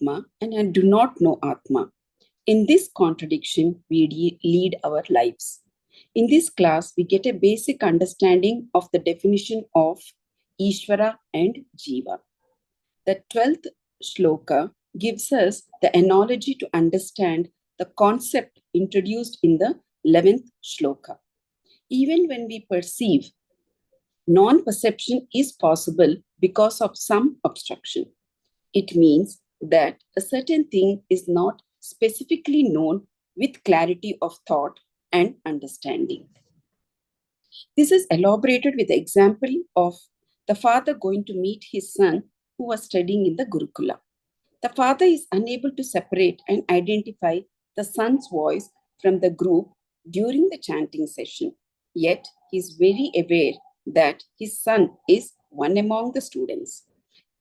Atma and I do not know Atma. In this contradiction, we lead our lives. In this class, we get a basic understanding of the definition of Ishwara and Jiva. The 12th shloka gives us the analogy to understand the concept introduced in the 11th shloka. Even when we perceive, non-perception is possible because of some obstruction. It means that a certain thing is not specifically known with clarity of thought and understanding. This is elaborated with the example of the father going to meet his son who was studying in the Gurukula. The father is unable to separate and identify the son's voice from the group during the chanting session. Yet, he is very aware that his son is one among the students.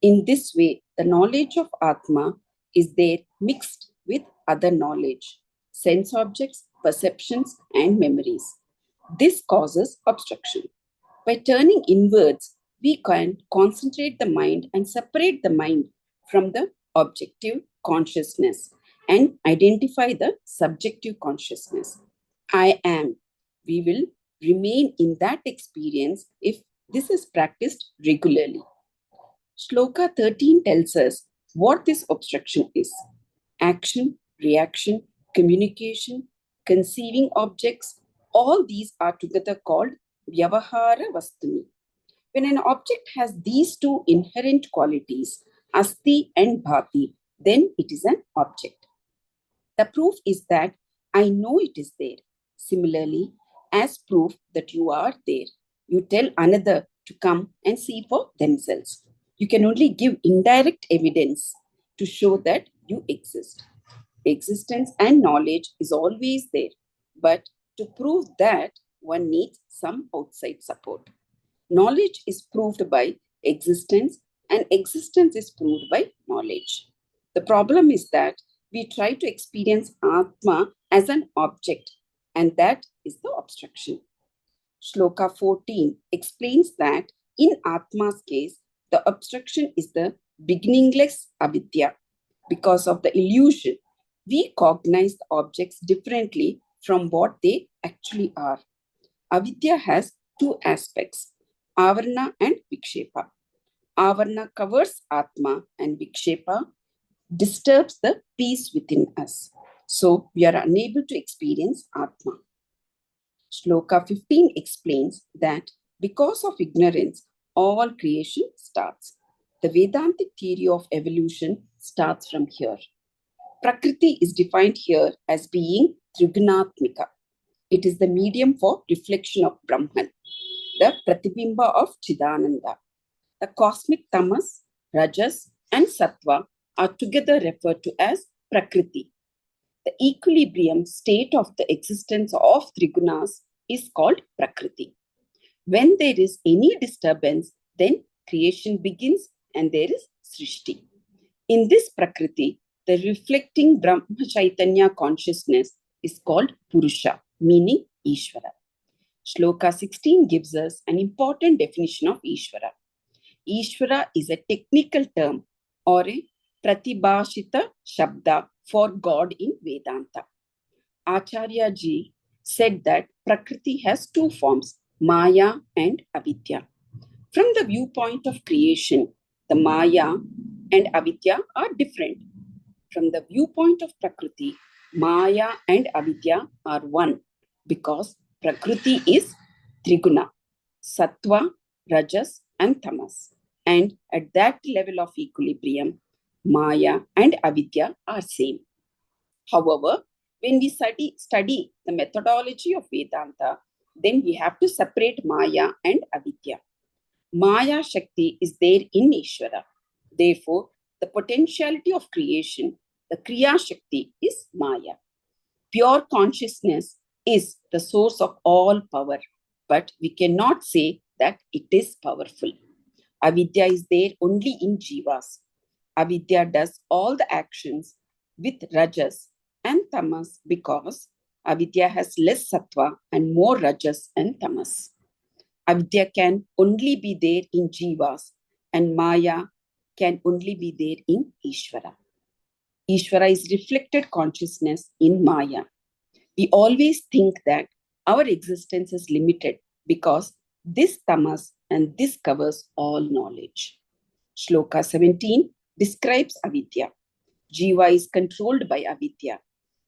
In this way, the knowledge of Atma is there mixed with other knowledge, sense objects, perceptions, and memories. This causes obstruction. By turning inwards, we can concentrate the mind and separate the mind from the objective consciousness and identify the subjective consciousness. I am. We will remain in that experience if this is practiced regularly. Shloka 13 tells us what this obstruction is. Action, reaction, communication, conceiving objects, all these are together called Vyavahara Vastuni. When an object has these two inherent qualities, Asti and Bhati, then it is an object. The proof is that I know it is there. Similarly, as proof that you are there, you tell another to come and see for themselves. You can only give indirect evidence to show that you exist. Existence and knowledge is always there, but to prove that, one needs some outside support. Knowledge is proved by existence, and existence is proved by knowledge. The problem is that we try to experience Atma as an object, and that is the obstruction. Shloka 14 explains that in Atma's case, the obstruction is the beginningless avidya. Because of the illusion, we cognize the objects differently from what they actually are. Avidya has two aspects, avarna and vikshepa. Avarna covers Atma and vikshepa disturbs the peace within us. So we are unable to experience Atma. Shloka 15 explains that because of ignorance, all creation starts. The Vedantic theory of evolution starts from here. Prakriti is defined here as being Trigunatmika. It is the medium for reflection of Brahman, the Pratibimba of Chidananda. The cosmic tamas, rajas, and sattva are together referred to as Prakriti. The equilibrium state of the existence of Trigunas is called Prakriti. When there is any disturbance, then creation begins and there is Srishti. In this Prakriti, the reflecting Brahma Chaitanya consciousness is called Purusha, meaning Ishwara. Shloka 16 gives us an important definition of Ishwara. Ishwara is a technical term or a pratibhashita shabda for God in Vedanta. Acharya ji said that Prakriti has two forms, Maya and Avidya. From the viewpoint of creation, the Maya and Avidya are different. From the viewpoint of Prakriti, Maya and Avidya are one because Prakriti is Triguna, Sattva, Rajas, and Tamas. And at that level of equilibrium, Maya and Avidya are same. However, when we study the methodology of Vedanta, then we have to separate Maya and Avidya. Maya Shakti is there in Ishwara. Therefore, the potentiality of creation, the Kriya Shakti, is Maya. Pure consciousness is the source of all power, but we cannot say that it is powerful. Avidya is there only in Jivas. Avidya does all the actions with Rajas and Tamas because Avidya has less Sattva and more Rajas and Tamas. Avidya can only be there in Jivas and Maya can only be there in Ishwara. Ishwara is reflected consciousness in Maya. We always think that our existence is limited because this tamas and this covers all knowledge. Shloka 17 describes avidya. Jiva is controlled by avidya.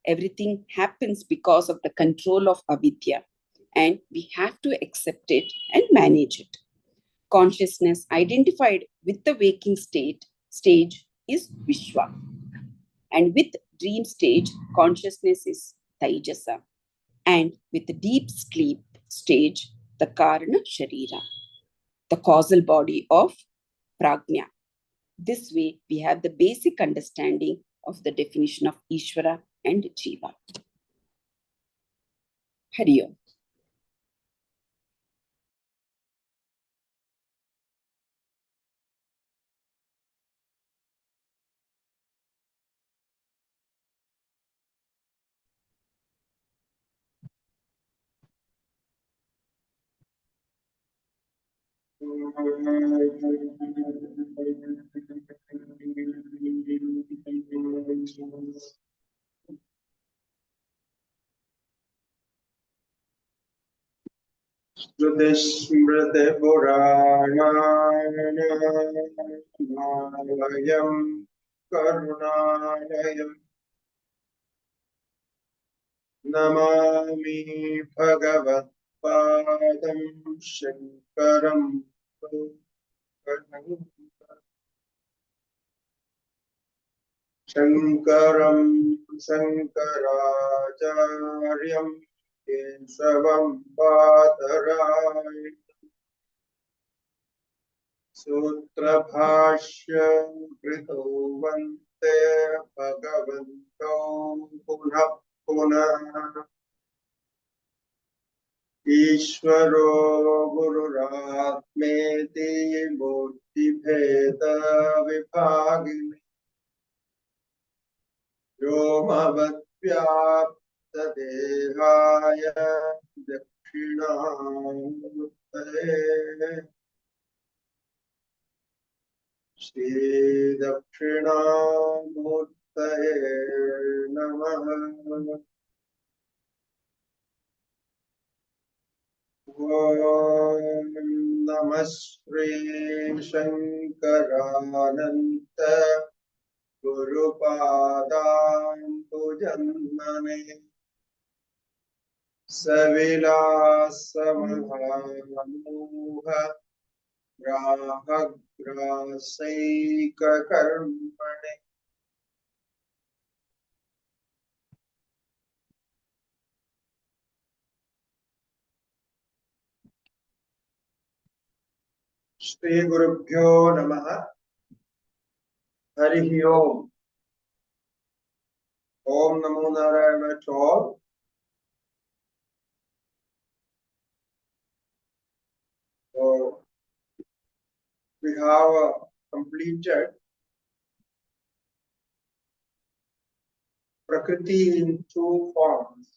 Everything happens because of the control of avidya, and we have to accept it and manage it. Consciousness identified with the waking stage is Vishwa. And with dream stage, consciousness is Taijasa. And with the deep sleep stage, the Karana Sharira, the causal body of Prajna. This way, we have the basic understanding of the definition of Ishvara and Jiva. Hari Om. Smriti-Purana-Nalayam Karunalayam Namami Bhagavat-Padam Shankaram Shankaram Shankaracharyam Kesavam Bhadaraya Sutra Bhashya Krito Vante Bhagavanto Punah Punah Ishwaro Gururatmeti Murti Bheda Vibhagini Yomavat Vyapta Dehaya Dakshinamurtaye Shri Dakshinamurtaye Namaha Om Namah Shri Shankarananta Gurupadam Pujanmane Savilasamahamuha Rahagrasaika Karmane Shri Gurubhyo Namaha Harihi Om Om Namo Narayana to all. So we have completed Prakriti in two forms,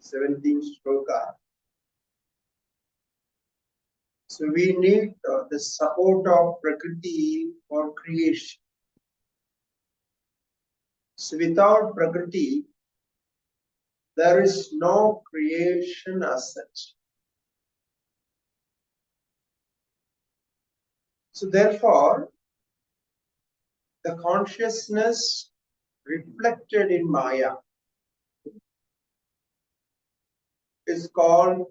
17 Sloka. So we need the support of Prakriti for creation. So without Prakriti, there is no creation as such. So therefore, the consciousness reflected in Maya is called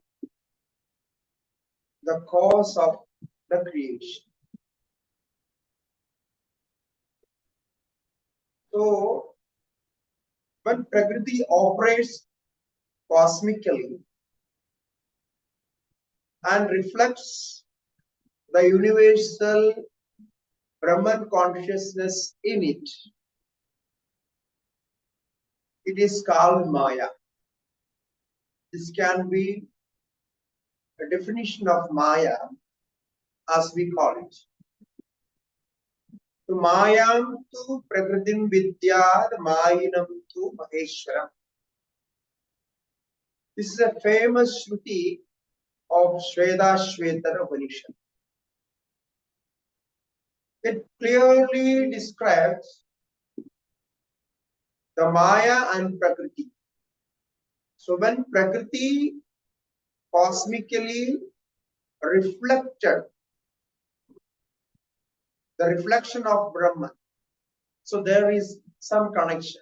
the cause of the creation. So when Prakriti operates cosmically and reflects the universal Brahman consciousness in it, it is called Maya. This can be a definition of Maya as we call it. So Mayam tu Prakritim Vidyad Mayinam tu Maheshwaram. This is a famous Shruti of Shvetara Upanishad. It clearly describes the Maya and Prakriti. So when Prakriti cosmically reflected the reflection of Brahman, so there is some connection.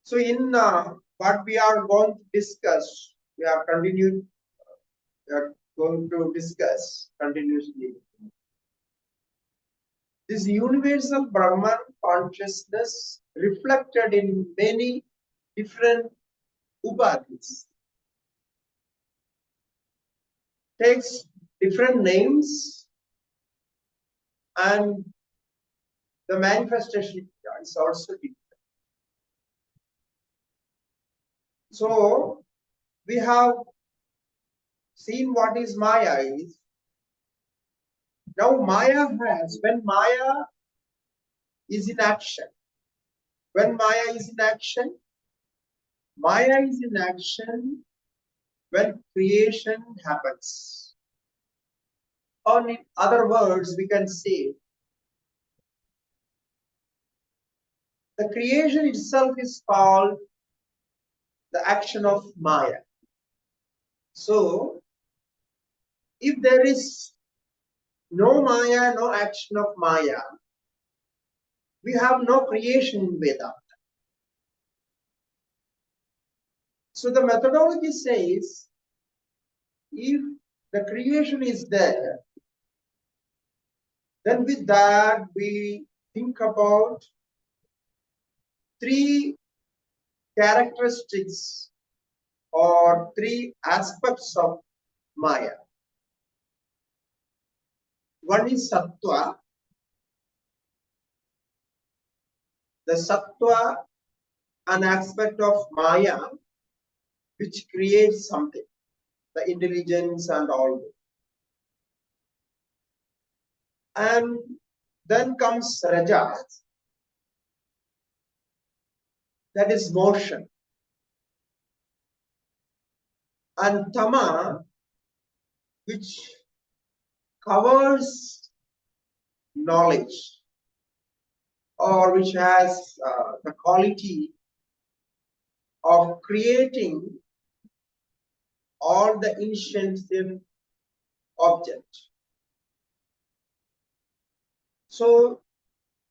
So in what we are going to discuss, we are going to discuss continuously. This universal Brahman consciousness reflected in many different upadhis takes different names, and the manifestation is also different. So we have seen what is Maya is. Now Maya has, when Maya is in action, when Maya is in action, Maya is in action when creation happens. Or in other words, we can say the creation itself is called the action of Maya. So if there is no Maya, no action of Maya, we have no creation in Vedanta. So the methodology says, if the creation is there, then with that we think about three characteristics or three aspects of Maya. One is Sattva. The Sattva, an aspect of Maya which creates something, the intelligence and all. And then comes Rajas, that is motion. And Tama, which covers knowledge, or which has the quality of creating all the insentient object. So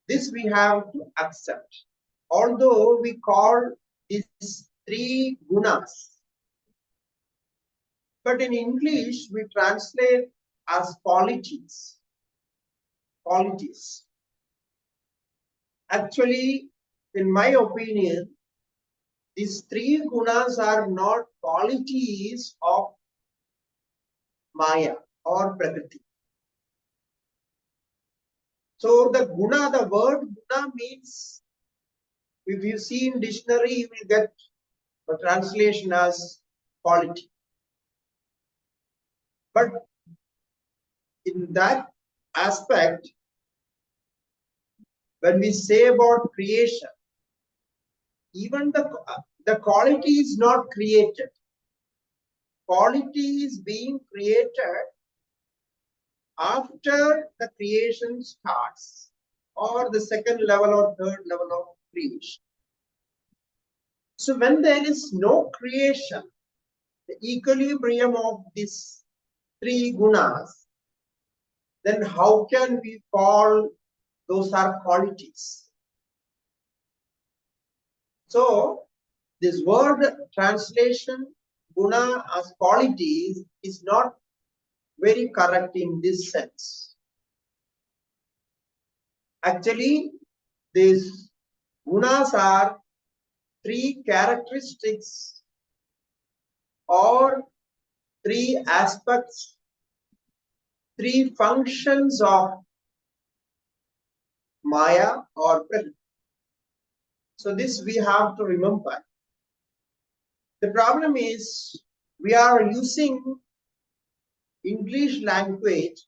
this we have to accept. Although we call these three gunas, but in English we translate as qualities. Qualities. Actually, in my opinion, these three gunas are not qualities of Maya or Prakriti. So the guna, the word guna means, if you see in dictionary, you will get the translation as quality. But in that aspect, when we say about creation, even the quality is not created. Quality is being created after the creation starts, or the second level or third level of creation. So when there is no creation, the equilibrium of these three gunas, then how can we call those are qualities? So this word translation guna as qualities is not very correct in this sense. Actually, these gunas are three characteristics or three aspects, three functions of Maya or Prakriti. So this we have to remember. The problem is we are using English language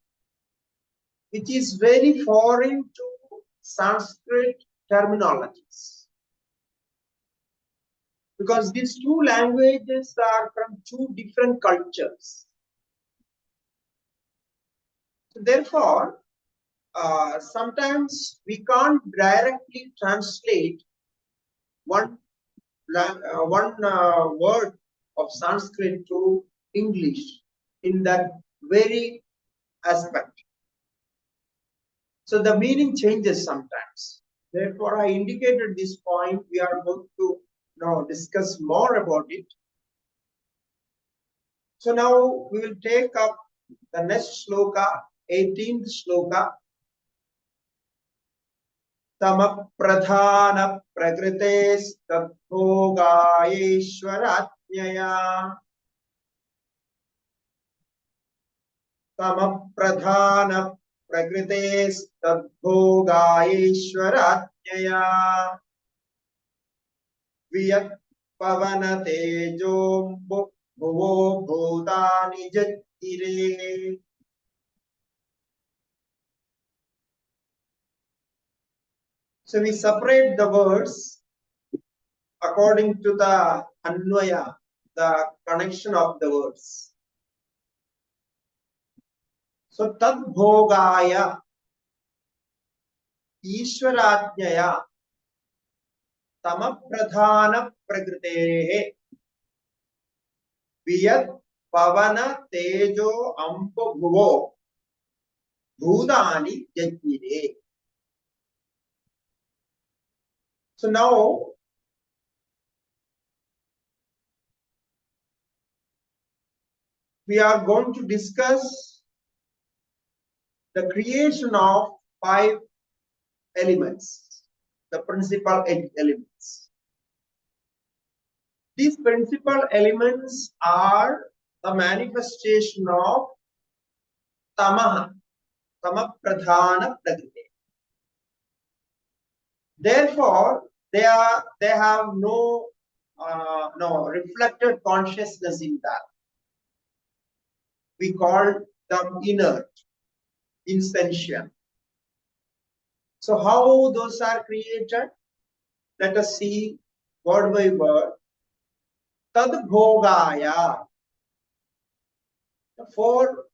which is very foreign to Sanskrit terminologies. Because these two languages are from two different cultures. So therefore, sometimes we can't directly translate one word of Sanskrit to English in that very aspect. So the meaning changes sometimes. Therefore, I indicated this point. We are going to now discuss more about it. So now we will take up the next sloka, 18th sloka. Tama pradhana prakrites tadbhogaishwaratnyaya. Tama pradhana prakrites tadbhogaishwaratnyaya. Viyat pavana tejo bhuvo bhutani jatire. So we separate the words according to the anvaya, the connection of the words. So tadbhogaya ishwaratnyaya tamapradhana prakritehe viyat pavana tejo ampa bhuvo bhutani jatire. So now we are going to discuss the creation of 5 elements, the principal elements. These principal elements are the manifestation of tamaha, tamapradhana prakriti. Therefore, they have no reflected consciousness in that. We call them inert, insentient. So how those are created? Let us see word by word. Tadbhogaya. For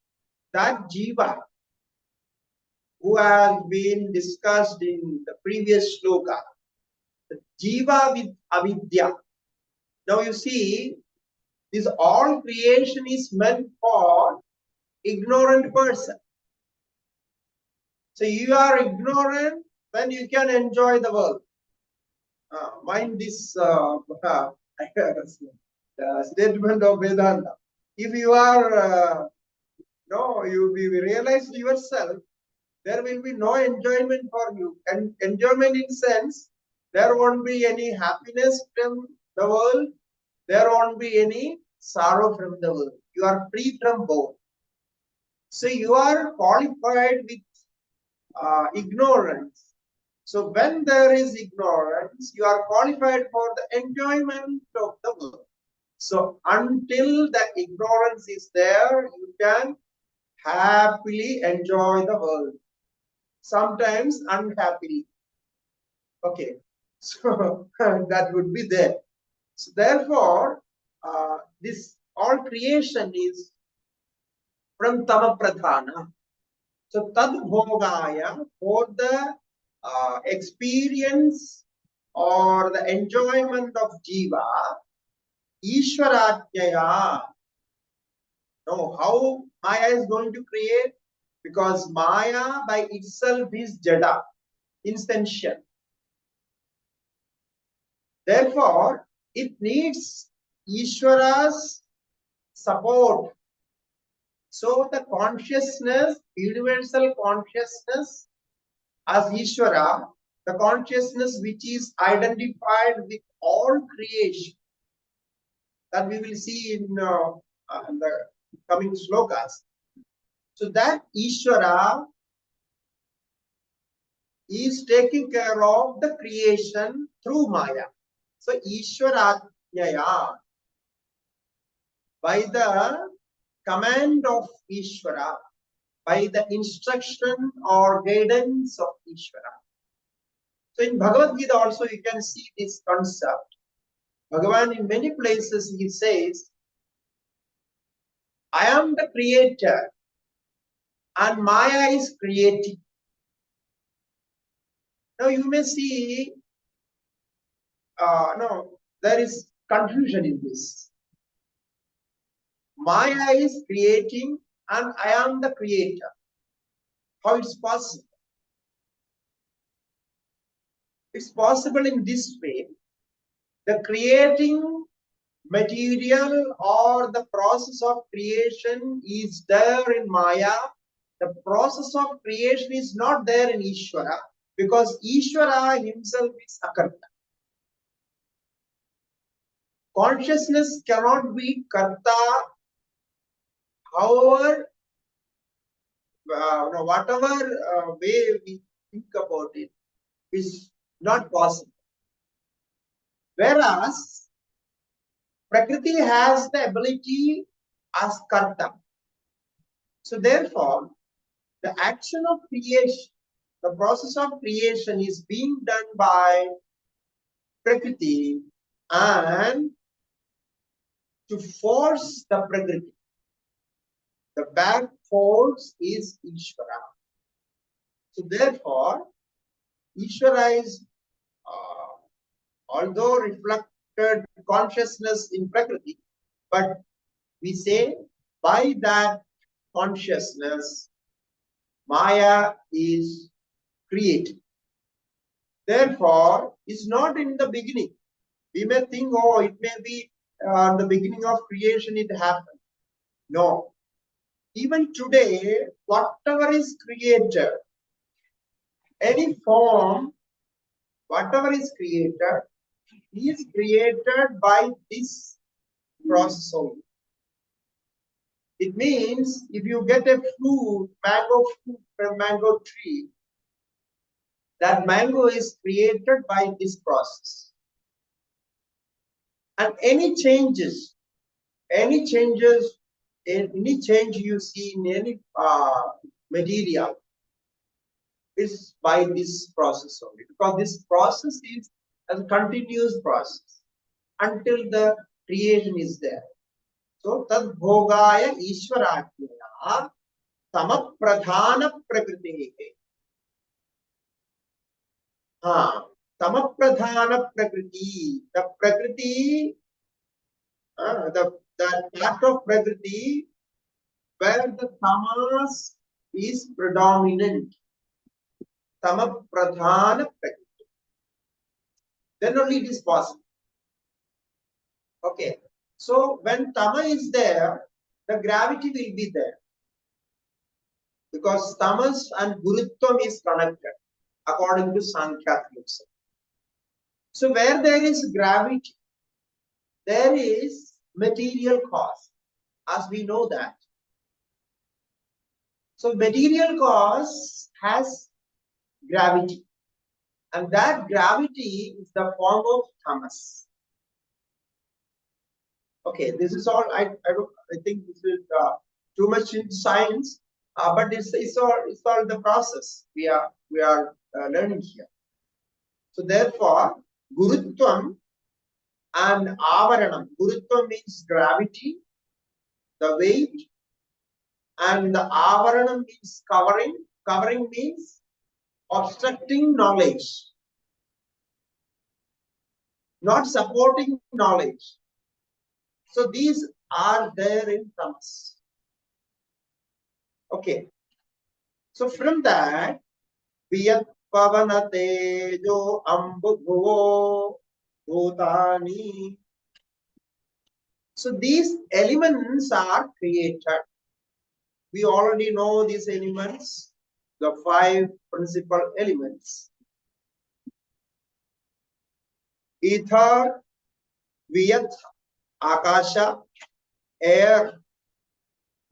that jiva who has been discussed in the previous sloka, the jiva with avidya. Now you see, this all creation is meant for ignorant person. So you are ignorant, then you can enjoy the world. Mind this statement of Vedanta. If you are, you realize yourself, there will be no enjoyment for you. And enjoyment in sense, there won't be any happiness from the world. There won't be any sorrow from the world. You are free from both. So you are qualified with ignorance. So when there is ignorance, you are qualified for the enjoyment of the world. So until the ignorance is there, you can happily enjoy the world. Sometimes unhappily. Okay, so that would be there. So therefore, this all creation is from Tama Pradhana. So Tadbhogaya, for the experience or the enjoyment of Jiva, Ishwaratnyaya. Now, how Maya is going to create? Because Maya by itself is Jada, insentient. Therefore, it needs Ishwara's support. So the consciousness, universal consciousness as Ishwara, the consciousness which is identified with all creation, that we will see in the coming slokas. So that Ishwara is taking care of the creation through Maya. So Ishwaratnyaya, by the command of Ishwara, by the instruction or guidance of Ishwara. So in Bhagavad Gita also you can see this concept. Bhagavan in many places he says, I am the creator and Maya is creating. Now you may see, no, there is confusion in this. Maya is creating and I am the creator. How it's possible? It's possible in this way. The creating material or the process of creation is there in Maya. The process of creation is not there in Ishwara, because Ishwara himself is Akarta. Consciousness cannot be Karta, however, whatever way we think about it is not possible. Whereas Prakriti has the ability as Karta. So therefore, the action of creation, the process of creation is being done by Prakriti, and to force the Prakriti, the back force is Ishwara. So therefore, Ishwara is, although reflected consciousness in Prakriti, but we say by that consciousness, Maya is created. Therefore, it's not in the beginning. We may think, oh, it may be the beginning of creation, it happened. No. Even today, whatever is created, any form, whatever is created by this process only. It means if you get a fruit from mango tree, that mango is created by this process. And any change you see in any material is by this process only, because this process is a continuous process until the creation is there. So tad bhogaya ishwarajnaya tamapradhana prakriti. Tamapradhana prakriti. The prakriti, the part of prakriti where the tamas is predominant. Tamapradhana prakriti. Then only it is possible. Okay. So when tama is there, the gravity will be there. Because tamas and gurutvam is connected according to Sankhya philosophy. So where there is gravity, there is material cause, as we know that. So material cause has gravity, and that gravity is the form of tamas. Okay, this is all. I think this is too much in science, but it's all the process we are learning here. So therefore, gurutvam and avaranam. Gurutvam means gravity, the weight, and the avaranam means covering. Covering means obstructing knowledge, not supporting knowledge. So these are there in tamas. Okay. So from that, viyat pavana tejo ambudhuvo bhutani. So these elements are created. We already know these elements, the 5 principal elements. Ether, viyat, akasha, air,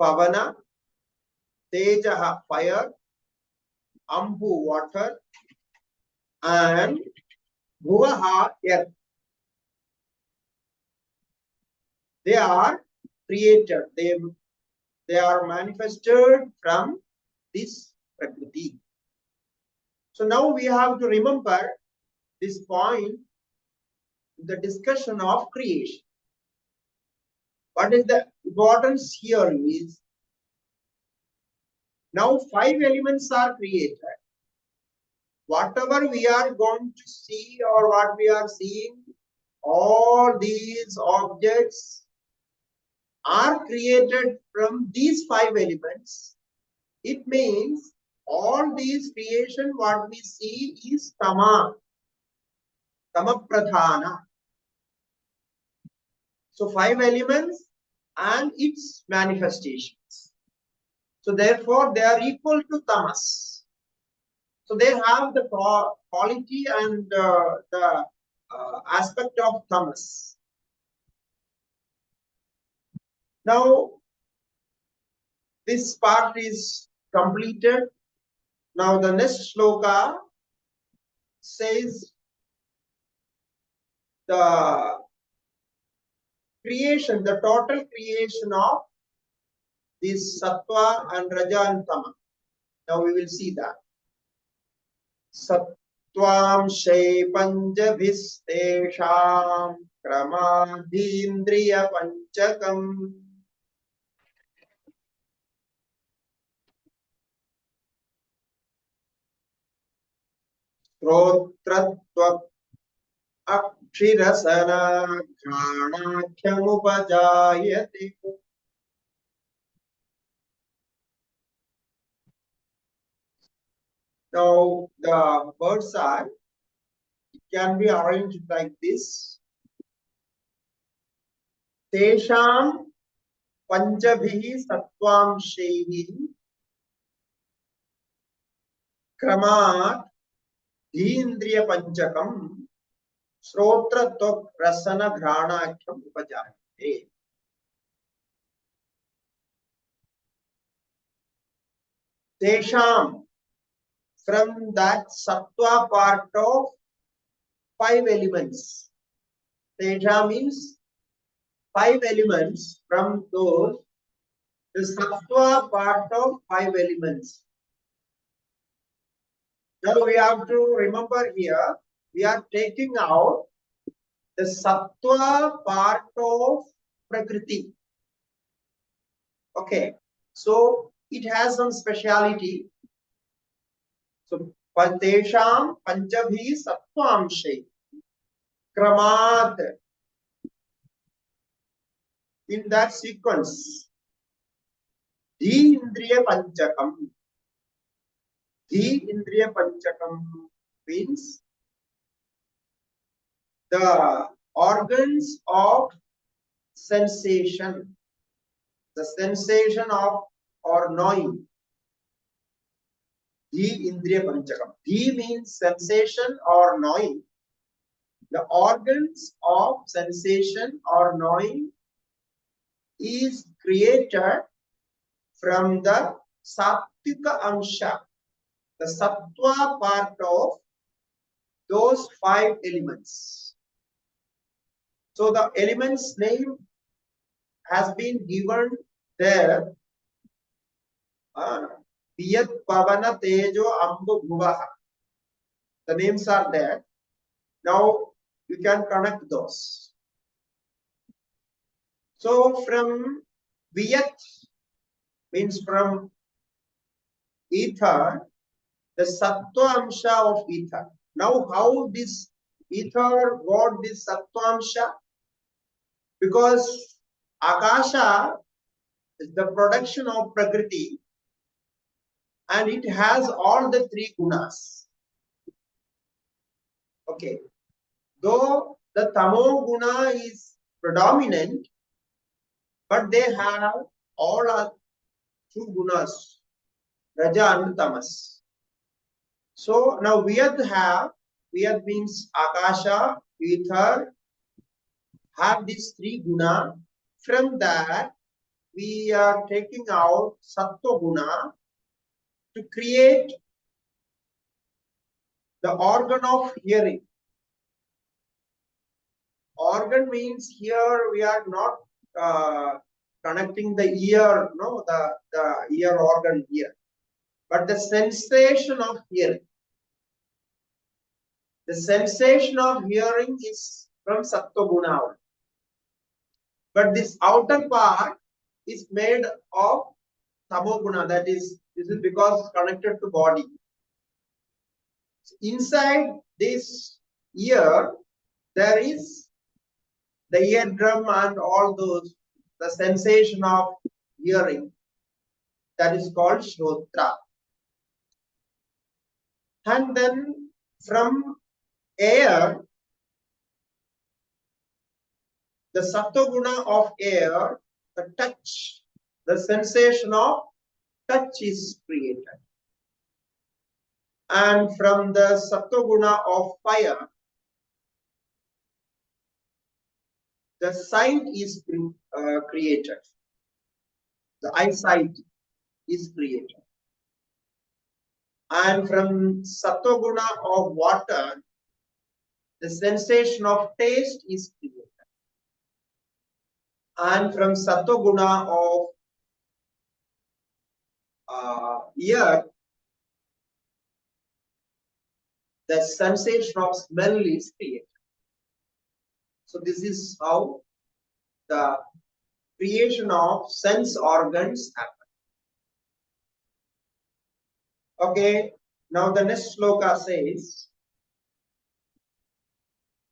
pavana, tejaha, fire, ambu, water, and bhuvaha, earth. They are created. They are manifested from this Prakriti. So now we have to remember this point in the discussion of creation. What is the importance here is, now 5 elements are created. whatever we are going to see or what we are seeing, all these objects are created from these five elements. It means all these creation what we see is tama pradhana. So five elements and its manifestations. So therefore they are equal to tamas. So they have the quality and the aspect of tamas. Now this part is completed. Now the next sloka says the creation, the total creation of this sattva and raja and tama. Now we will see that. Sattvam shay panjabhistesham kramadhindriya panchakam. Shrotratva akshirasana ghanakhyamupajayate. Now the birds are, it can be arranged like this. Tesham panjabhi sattvam kramat dhindriya panchakam Shrotra tok rasana ghranakyam upajayate. Tesham, from that sattva part of five elements. Tesha means five elements. From those, the sattva part of five elements. Now we have to remember here, we are taking out the sattva part of Prakriti. Okay, so it has some speciality. So Pantesham Panchabhi Sattvamshe Kramat, in that sequence, Dhi Indriya Panchakam. Dhi Indriya Panchakam means the organs of sensation, the sensation of or knowing. Dhi Indriya Panchakam. Dhi means sensation or knowing. The organs of sensation or knowing is created from the Sattvika Amsha, the Sattva part of those five elements. So the element's name has been given there. Viyat Pavana Tejo Ambu Bhuvaha. The names are there. Now you can connect those. So from Viyat means from ether, the Sattva Amsha of ether. Now how this ether got this Sattva Amsha? Because Akasha is the production of Prakriti and it has all the three gunas. Okay. Though the Tamo guna is predominant, but they have all are two gunas, Raja and Tamas. So now Viyad means Akasha, ether, have these three guna. From that, we are taking out Sattva guna to create the organ of hearing. Organ means here we are not connecting the ear, no, the ear organ here, but the sensation of hearing. The sensation of hearing is from Sattva guna. But this outer part is made of Tamo guna. That is, this is because it's connected to body. Inside this ear, there is the eardrum and all those, the sensation of hearing, that is called Shrotra. And then from air, the Sattva-guna of air, the touch, the sensation of touch is created. And from the Sattva-guna of fire, the sight is created. The eyesight is created. And from Sattva-guna of water, the sensation of taste is created. And from Sattva-guna of ear, the sensation of smell is created. So this is how the creation of sense organs happen. Okay, now the next sloka says,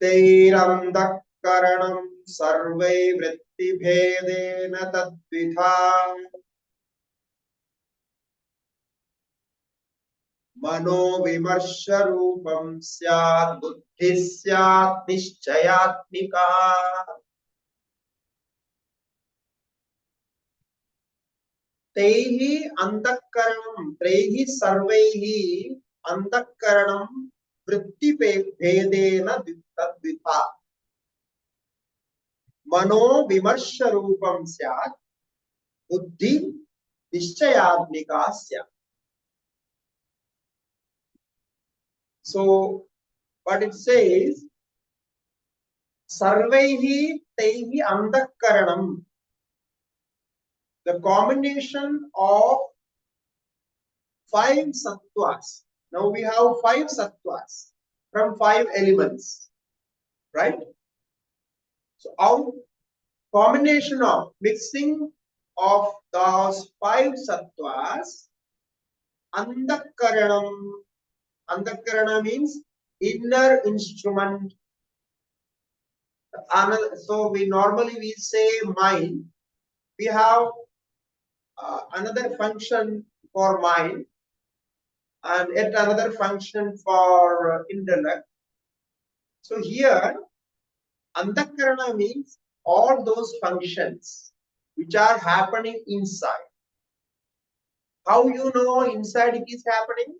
Teiram dakkaranam sarve vritti bhedena tadvitha mano vimarsha rupam syat buddhi syat nishchayatmika. Teihi andakaranam, treihi sarveihi andakaranam vritti bhedena tadvitha mano vimarsha rupam syat buddhi nishchayatmika syat. So what it says, sarvaihi teihi andakaranam, the combination of 5 sattvas. Now we have 5 sattvas from 5 elements, right? So our combination of mixing of those 5 sattvas, andakaranam. Andakarana means inner instrument. So we normally say mind. We have another function for mind and yet another function for intellect. So here Andakarana means all those functions which are happening inside. How you know inside it is happening?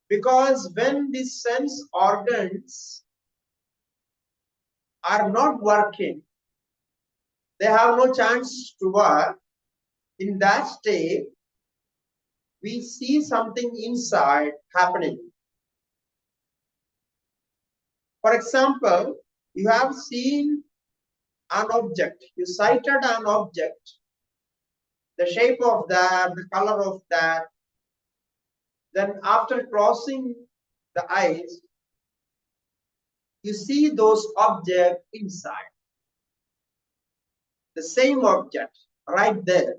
Because when these sense organs are not working, they have no chance to work. In that state, we see something inside happening. For example, you have seen an object, you sighted an object, the shape of that, the color of that. Then after crossing the eyes, you see those objects inside. The same object right there.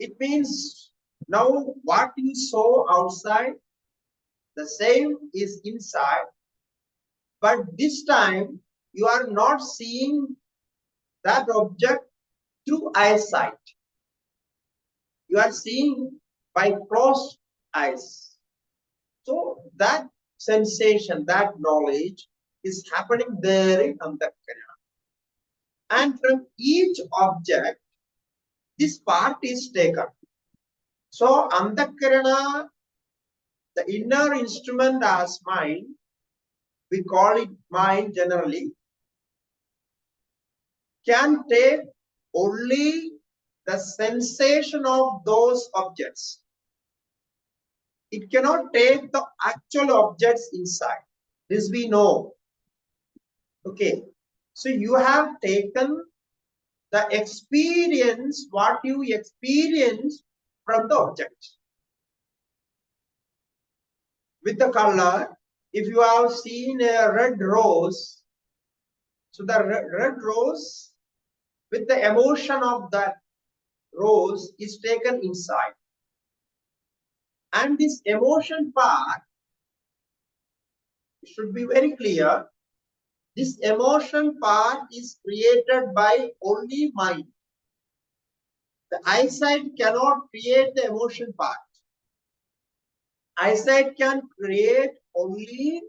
It means now what you saw outside, the same is inside. But this time you are not seeing that object through eyesight. You are seeing by closed eyes. So that sensation, that knowledge is happening there in Antakarana. And from each object, this part is taken. So Antakarana, the inner instrument as mind, we call it mind generally, can take only the sensation of those objects. It cannot take the actual objects inside. This we know. Okay. So you have taken the experience, what you experience from the object. With the color, if you have seen a red rose, so the red rose with the emotion of that rose is taken inside. And this emotion part should be very clear. This emotion part is created by only mind. The eyesight cannot create the emotion part. Eyesight can create only,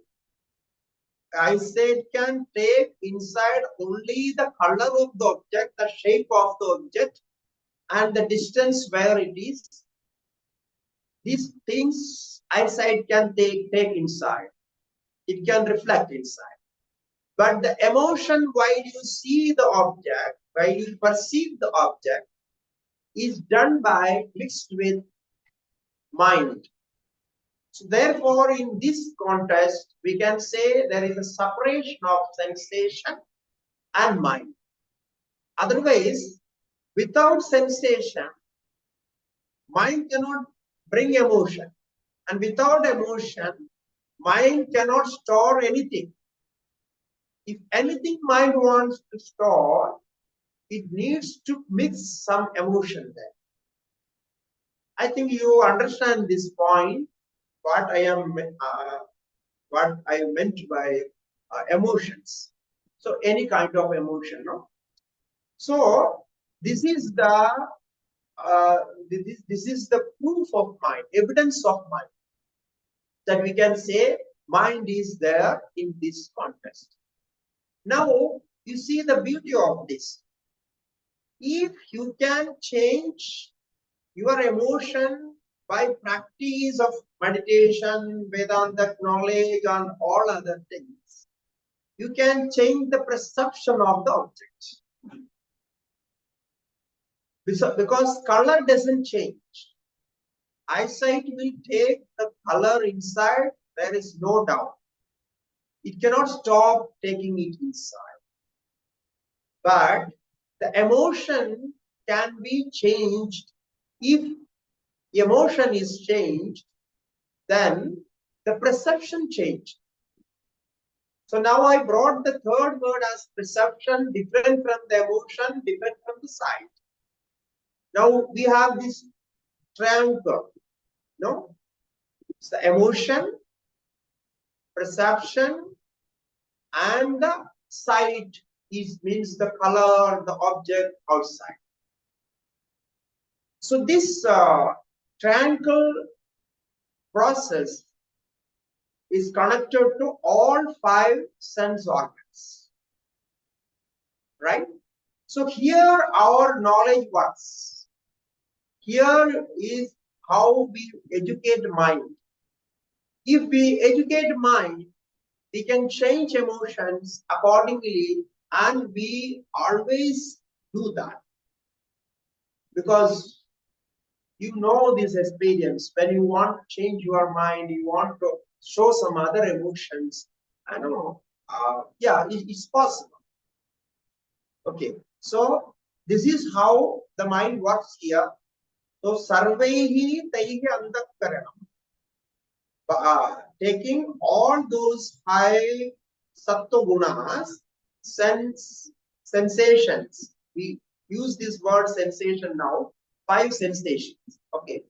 eyesight can take inside only the color of the object, the shape of the object, and the distance where it is. These things eyesight can take inside. It can reflect inside. But the emotion, while you see the object, while you perceive the object, is done by mixed with mind. So therefore, in this context, we can say there is a separation of sensation and mind. Otherwise, without sensation, mind cannot bring emotion. And without emotion, mind cannot store anything. If anything mind wants to store, it needs to mix some emotion there. I think you understand this point, what I meant by emotions. So any kind of emotion, no? So this is the this is the proof of mind, evidence of mind, that we can say mind is there in this context. Now you see the beauty of this. If you can change your emotion by practice of meditation, Vedanta knowledge, and all other things, you can change the perception of the object. Because color doesn't change. Eyesight will take the color inside, there is no doubt. It cannot stop taking it inside. But the emotion can be changed. If emotion is changed, then the perception changed. So now I brought the third word as perception, different from the emotion, different from the sight. Now we have this triangle. No? It's the emotion, perception, and the sight means the color, the object outside. So this triangle process is connected to all 5 sense organs, right? So here our knowledge works. Here is how we educate mind. If we educate mind, we can change emotions accordingly, and we always do that. Because you know this experience, when you want to change your mind, you want to show some other emotions, I know, yeah, it's possible. Okay, so this is how the mind works here. So, sarvaihi taihi antakaranam. Taking all those 5 sattva gunas, sensations. We use this word sensation now. 5 sensations. Okay.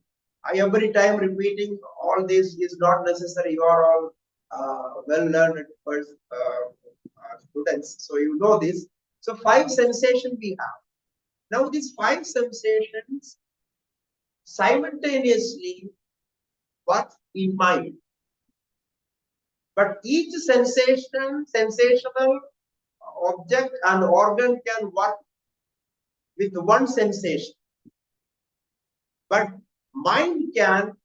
Every time repeating all this is not necessary. You are all well-learned students, so you know this. So 5 sensations we have. Now these 5 sensations simultaneously work in mind. But each sensational object and organ can work with one sensation. But mind can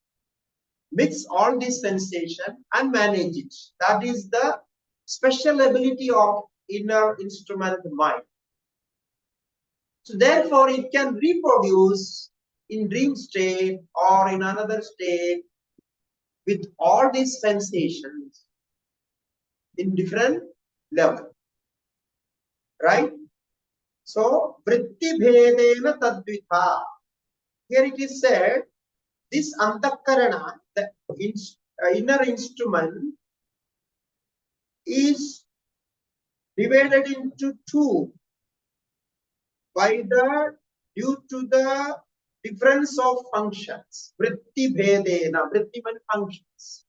mix all these sensations and manage it. That is the special ability of inner instrument mind. So therefore, it can reproduce in dream state or in another state with all these sensations in different level. Right? So, vritti bhedena tadvitha. Here it is said, this antakarana, the inner instrument, is divided into 2 due to the difference of functions. Vritti bhedena, vritti means functions.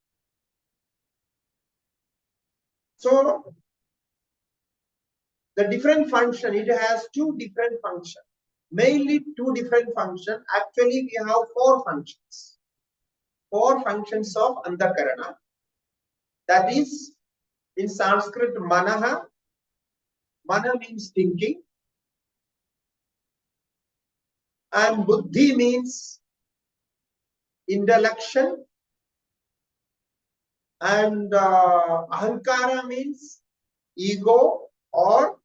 So the different function, it has two different functions. Mainly two different functions. Actually, we have four functions. Four functions of Antakarana. That is, in Sanskrit, manaha. Mana means thinking. And buddhi means intellection. And ahankara means ego or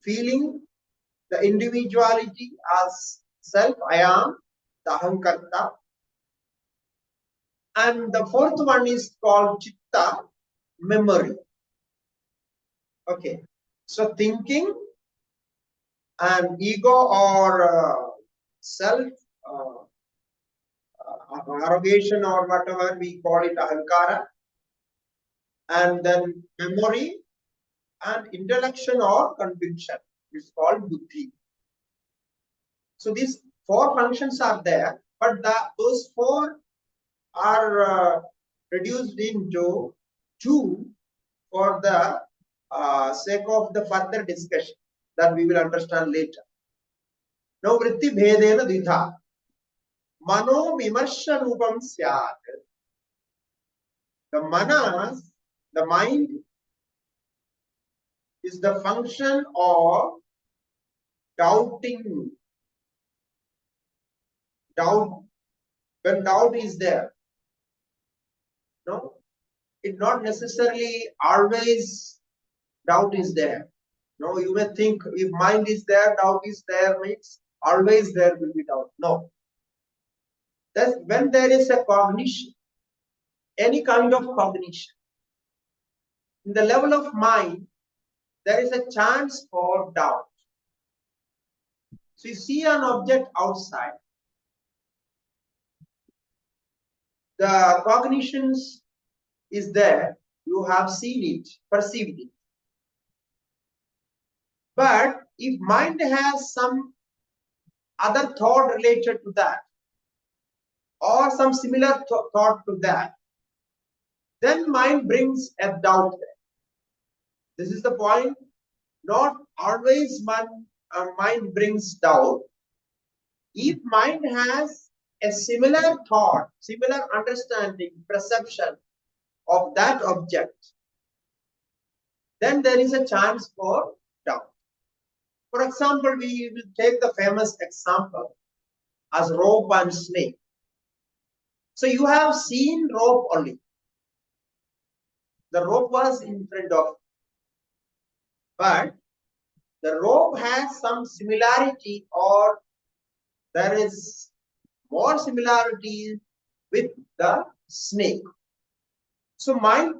feeling the individuality as self. I am the ahankarta. And the fourth one is called chitta, memory. Okay. So thinking and ego or self, arrogation or whatever we call it, ahankara. And then memory and intellection or conviction is called buddhi. So these four functions are there, but those four are reduced into two for the sake of the further discussion that we will understand later. Now, vritti bhedena dvitha. Mano vimarsha rupam syat. The manas, the mind, is the function of doubting. Doubt. When doubt is there, no, it not necessarily always doubt is there. No, you may think if mind is there, doubt is there, means always there will be doubt. No. That's when there is a cognition, any kind of cognition. In the level of mind, there is a chance for doubt. So you see an object outside, the cognitions is there, you have seen it, perceived it. But if mind has some other thought related to that, or some similar thought to that, then mind brings a doubt there. This is the point. Not always mind brings doubt. If mind has a similar thought, similar understanding, perception of that object, then there is a chance for doubt. For example, we will take the famous example as rope and snake. So you have seen rope only. The rope was in front of you. But the rope has some similarity, or there is more similarity with the snake. So mind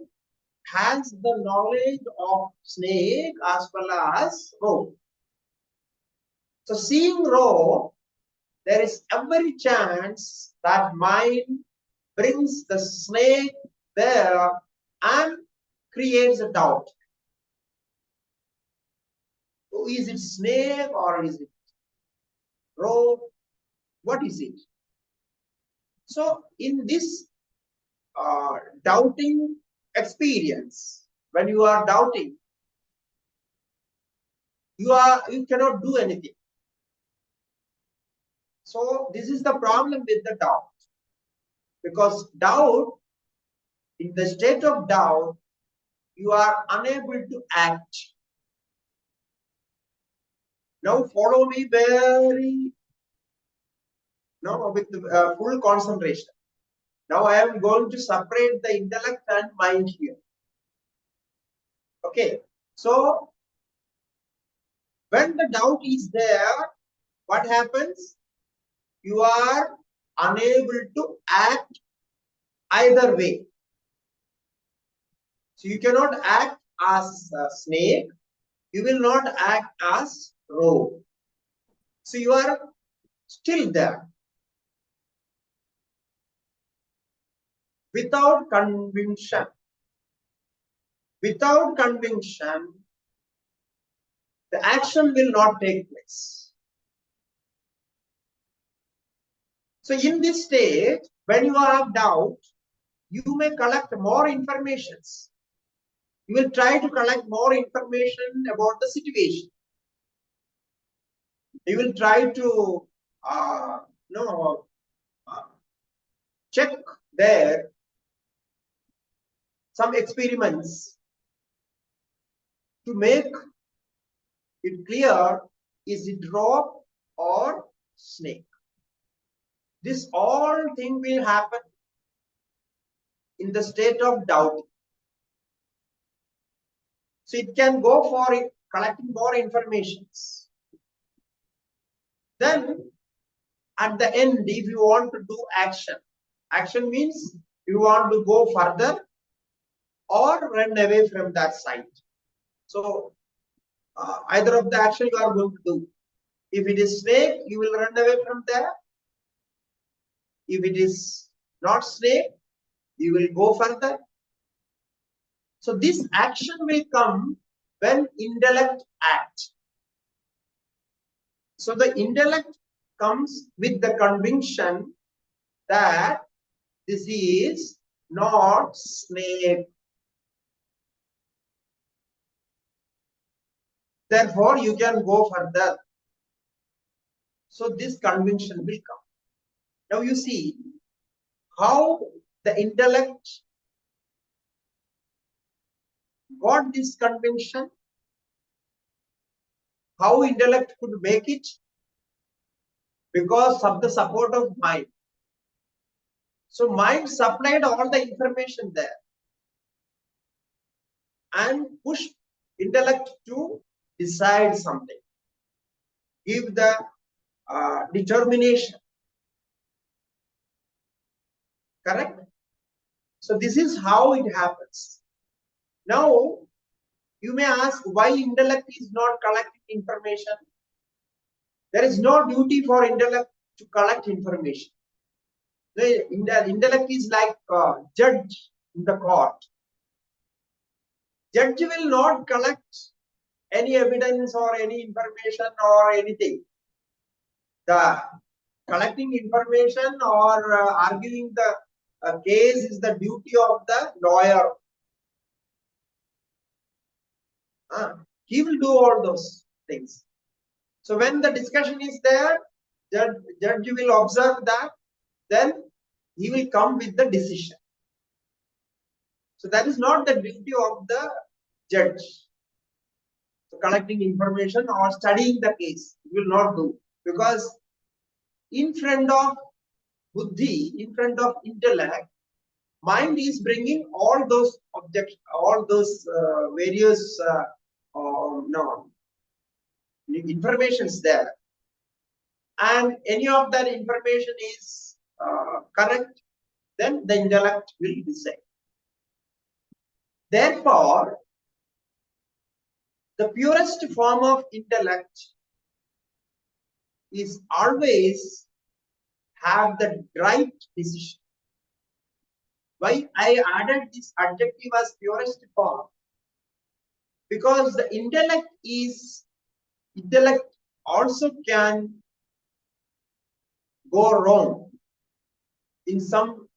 has the knowledge of snake as well as rope. So seeing rope, there is every chance that mind brings the snake there and creates a doubt. Oh, is it snake or is it rope? What is it? So in this doubting experience, when you are doubting, you cannot do anything. So this is the problem with the doubt, because doubt, in the state of doubt, you are unable to act. Now follow me very, with full concentration. Now I am going to separate the intellect and mind here. Okay, so when the doubt is there, what happens? You are unable to act either way. So you cannot act as a snake, you will not act as rope. So you are still there. Without conviction. Without conviction, the action will not take place. So in this state, when you have doubt, you may collect more informations. You will try to collect more information about the situation. You will try to check there some experiments to make it clear, is it drop or snake? This all thing will happen in the state of doubt. So it can go for it, collecting more informations. Then at the end, if you want to do action, action means you want to go further or run away from that site. So either of the action you are going to do. If it is snake, you will run away from there. If it is not snake, you will go further. So this action will come when intellect acts. So the intellect comes with the conviction that this is not snake. Therefore, you can go further. So this conviction will come. Now you see how the intellect got this conviction, how intellect could make it, because of the support of mind. So mind supplied all the information there and pushed intellect to decide something, give the determination. Correct? So this is how it happens. Now you may ask why intellect is not collecting information. There is no duty for intellect to collect information. The intellect is like a judge in the court. Judge will not collect any evidence or any information or anything. The collecting information or arguing the case is the duty of the lawyer. He will do all those things. So when the discussion is there, judge will observe that, then he will come with the decision. So that is not the duty of the judge. So collecting information or studying the case, he will not do, because in front of buddhi, in front of intellect, mind is bringing all those objects, all those various informations there, and any of that information is correct, then the intellect will decide. Therefore, the purest form of intellect is always have the right decision. Why I added this adjective as purest form? Because the intellect also can go wrong in some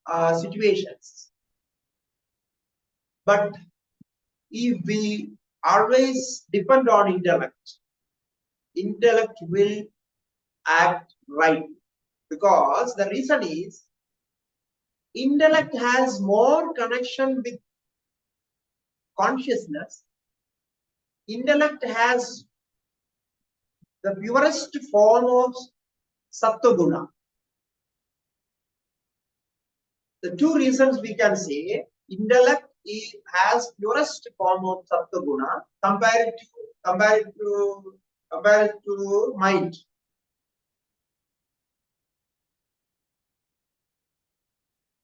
situations. But if we always depend on intellect will act right. Because the reason is, intellect has more connection with consciousness. Intellect has the purest form of sattva guna. The two reasons we can say intellect has purest form of sattva guna compared to mind.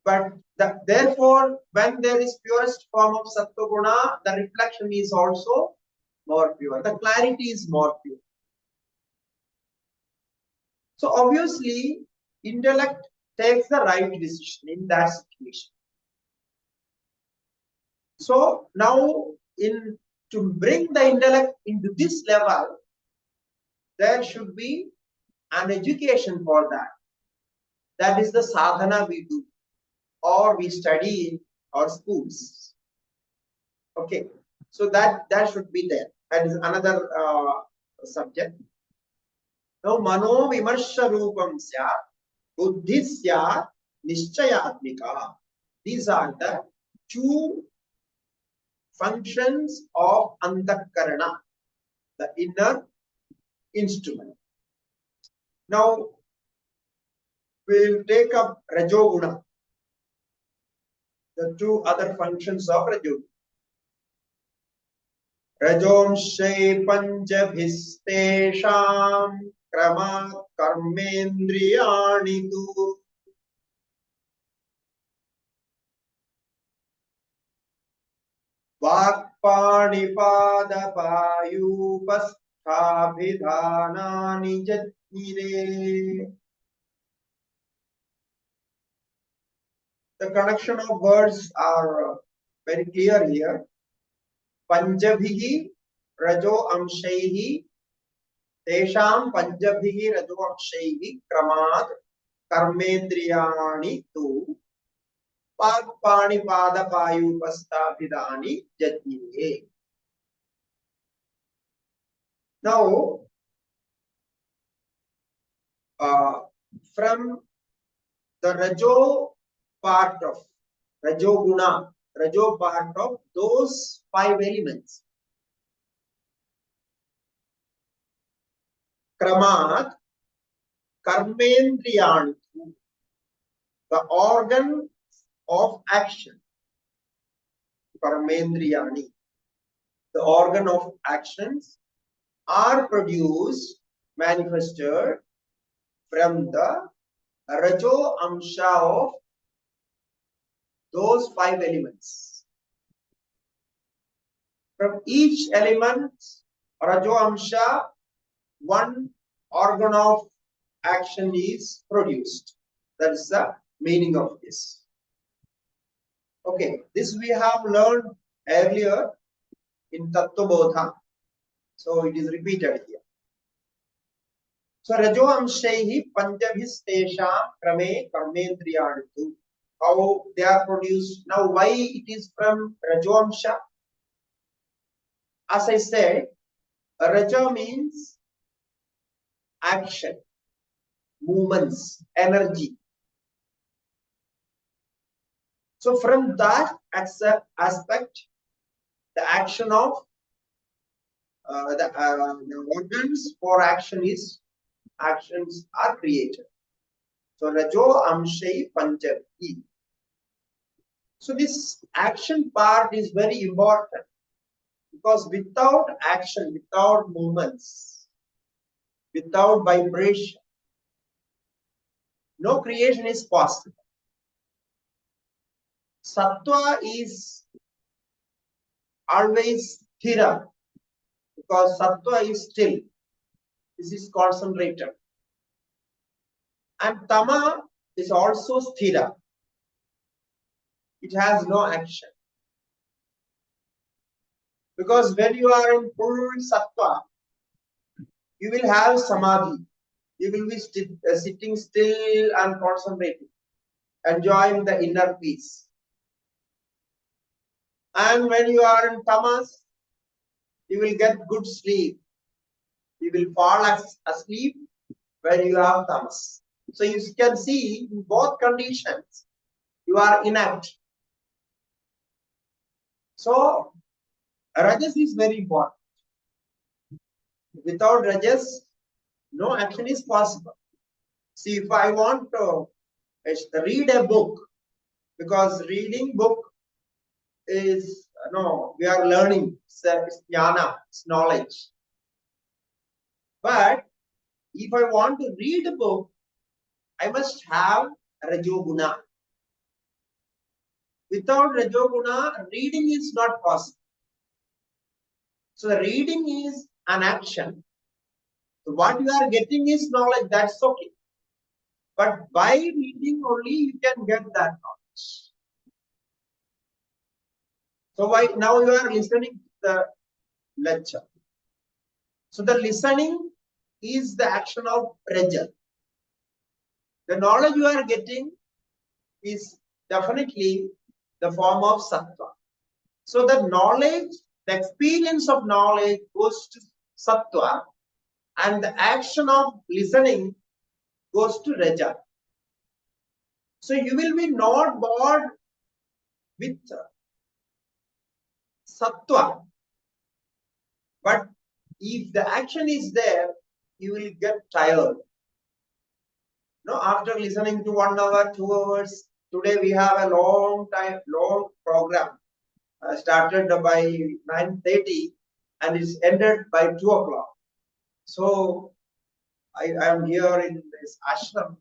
But therefore, when there is purest form of sattva guna, the reflection is also more pure. The clarity is more pure. So obviously, intellect takes the right decision in that situation. So now, to bring the intellect into this level, there should be an education for that. That is the sadhana we do or we study in our schools. Okay, so that should be there. That is another subject. Now, mano vimarsha rupam sya buddhisya nishchayatmika. These are the two functions of antakarana, the inner instrument. Now, we will take up rajoguna, the two other functions of rajoguna. Rajomshe panjabhistesham krama karmendriyani tu. Vakpanipadapaayupasthabhidhanani jatnire. The connection of words are very clear here. Panjabhihi rajo amshaihi tesham panjabhihi rajo amshaihi kramad karmendriyani tu Vakpanipadapaayupasthabhidhani jatnire. Now, from the rajo part of rajoguna, rajo part of those 5 elements, kramat karmendriyani, the organ of action, karmendriyani, the organ of actions are produced, manifested from the rajo amsha of those 5 elements. From each element, rajo amsha, one organ of action is produced. That is the meaning of this. Okay, this we have learned earlier in Tatva Bodha. So it is repeated here. So rajo amshaihi panjabhistesha krame karmendriyani tu. How they are produced. Now, why it is from rajo amsha? As I said, raja means action, movements, energy. So from that aspect, the action of the organs for actions are created. So rajo amshai panchavi. So this action part is very important, because without action, without movements, without vibration, no creation is possible. Sattva is always sthira, because sattva is still. This is concentrated. And tama is also sthira. It has no action. Because when you are in full sattva, you will have samadhi. You will be sitting still and concentrating, enjoying the inner peace. And when you are in tamas, you will get good sleep. You will fall asleep when you have tamas. So you can see in both conditions, you are inactive. So rajas is very important. Without rajas, no action is possible. See, if I want to read a book, because reading book is, we are learning, it's jnana, it's knowledge. But if I want to read a book, I must have rajoguna. Without rajoguna, reading is not possible. So the reading is an action. So what you are getting is knowledge, that's okay. But by reading only you can get that knowledge. So now you are listening to the lecture. So the listening is the action of rajas. the knowledge you are getting is definitely the form of sattva. So the knowledge, the experience of knowledge goes to sattva, and the action of listening goes to raja. So you will be not bored with sattva, but if the action is there, you will get tired. No, after listening to 1 hour, 2 hours, today we have a long program. Started by 9:30 and it's ended by 2 o'clock. So I am here in this ashram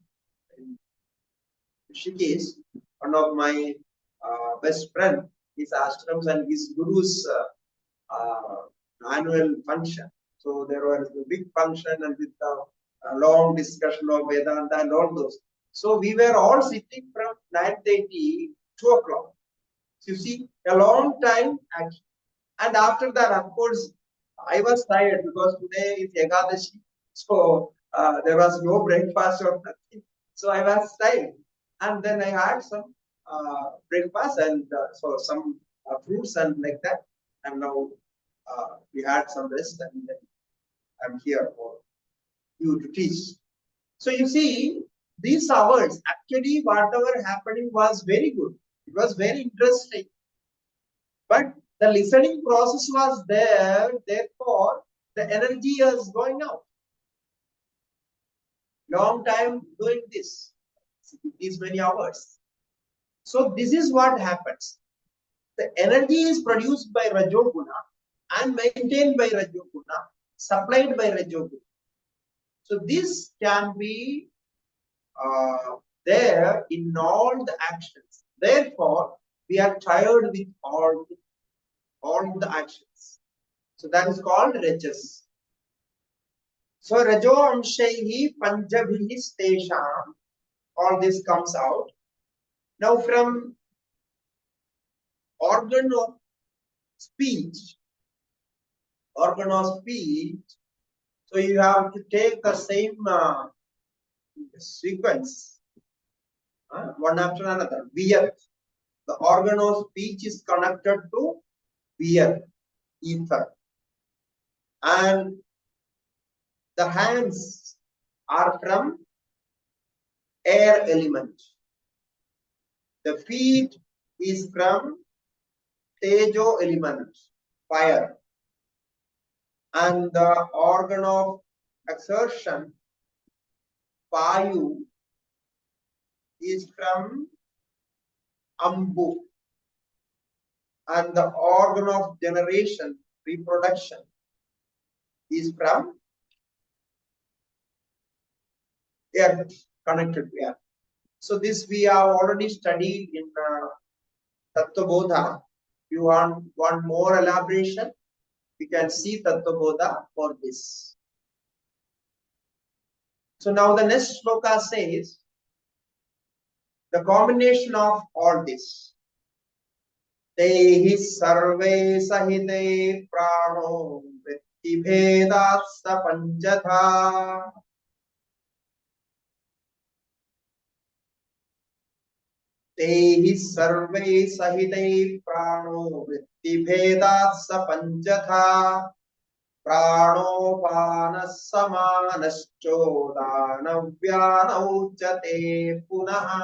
in Rishikesh. One of my best friend, his ashrams and his guru's annual function. So there was a big function and with a long discussion of Vedanta and all those. So we were all sitting from 9:30, 2 o'clock. So you see, a long time action. And after that, of course, I was tired because today is Ekadashi. So there was no breakfast or nothing. So I was tired. And then I had some breakfast and so some fruits and like that. And now we had some rest and then I'm here for you to teach. So you see, these hours, actually whatever happening was very good. It was very interesting. But the listening process was there, therefore the energy is going out. Long time doing this, these many hours. So this is what happens. The energy is produced by Rajoguna and maintained by Rajoguna, supplied by Rajoguna. So this can be there in all the actions. Therefore, we are tired with all the actions. So that is called Rajas. So Rajo Amshaihi Panjabhihi Stesham, all this comes out. Now from organ of speech, so you have to take the same sequence, one after another. Viyat, the organ of speech is connected to Viyat, ether. And the hands are from air element. The feet is from Tejo element, fire. And the organ of exertion, Payu, is from Ambu. And the organ of generation, reproduction, is from air, connected to air. So this we have already studied in Tattva Bodha. If you want more elaboration, you can see Tattva Bodha for this. So now the next sloka says the combination of all this. Tehi sarve sahite prano vritti bhedasa panjatha. Tehi sarve sahite prano vritti bhedasa panjatha. Pranopanas samanaschodhanavyanau chate punaha.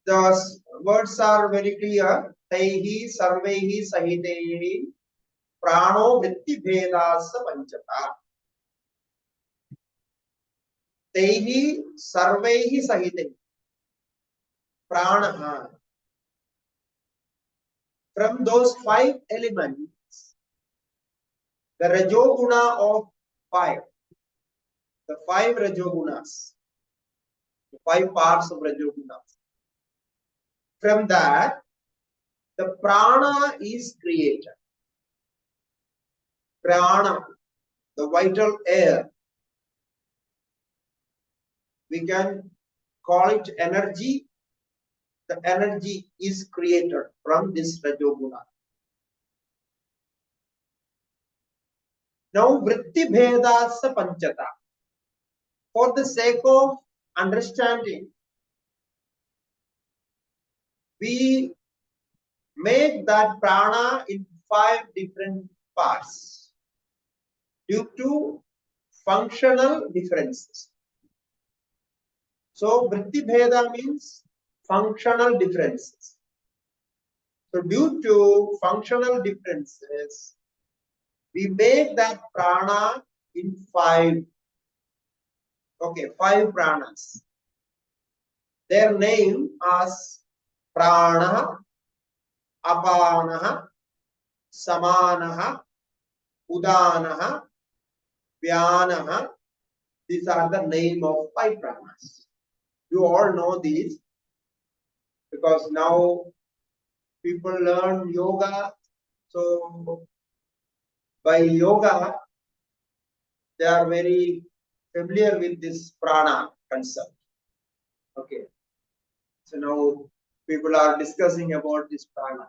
The words are very clear. Taihi sarvehi sahitehi prano vritti bhedasa panchata. Taihi sarvehi sahitehi prana. From those 5 elements, the rajoguna of 5, the 5 rajogunas, the 5 parts of rajogunas. From that, the prana is created. Prana, the vital air. We can call it energy. The energy is created from this rajoguna. Now, vritti bhedasa panchata. For the sake of understanding, we make that prana in 5 different parts due to functional differences. So, vritti bheda means functional differences. So, due to functional differences, we make that prana in 5. Okay, 5 pranas. Their name as prana, apana, samana, udana, vyana. These are the name of 5 pranas. You all know these because now people learn yoga. So by yoga, they are very familiar with this prana concept. Okay. So now people are discussing about this prana.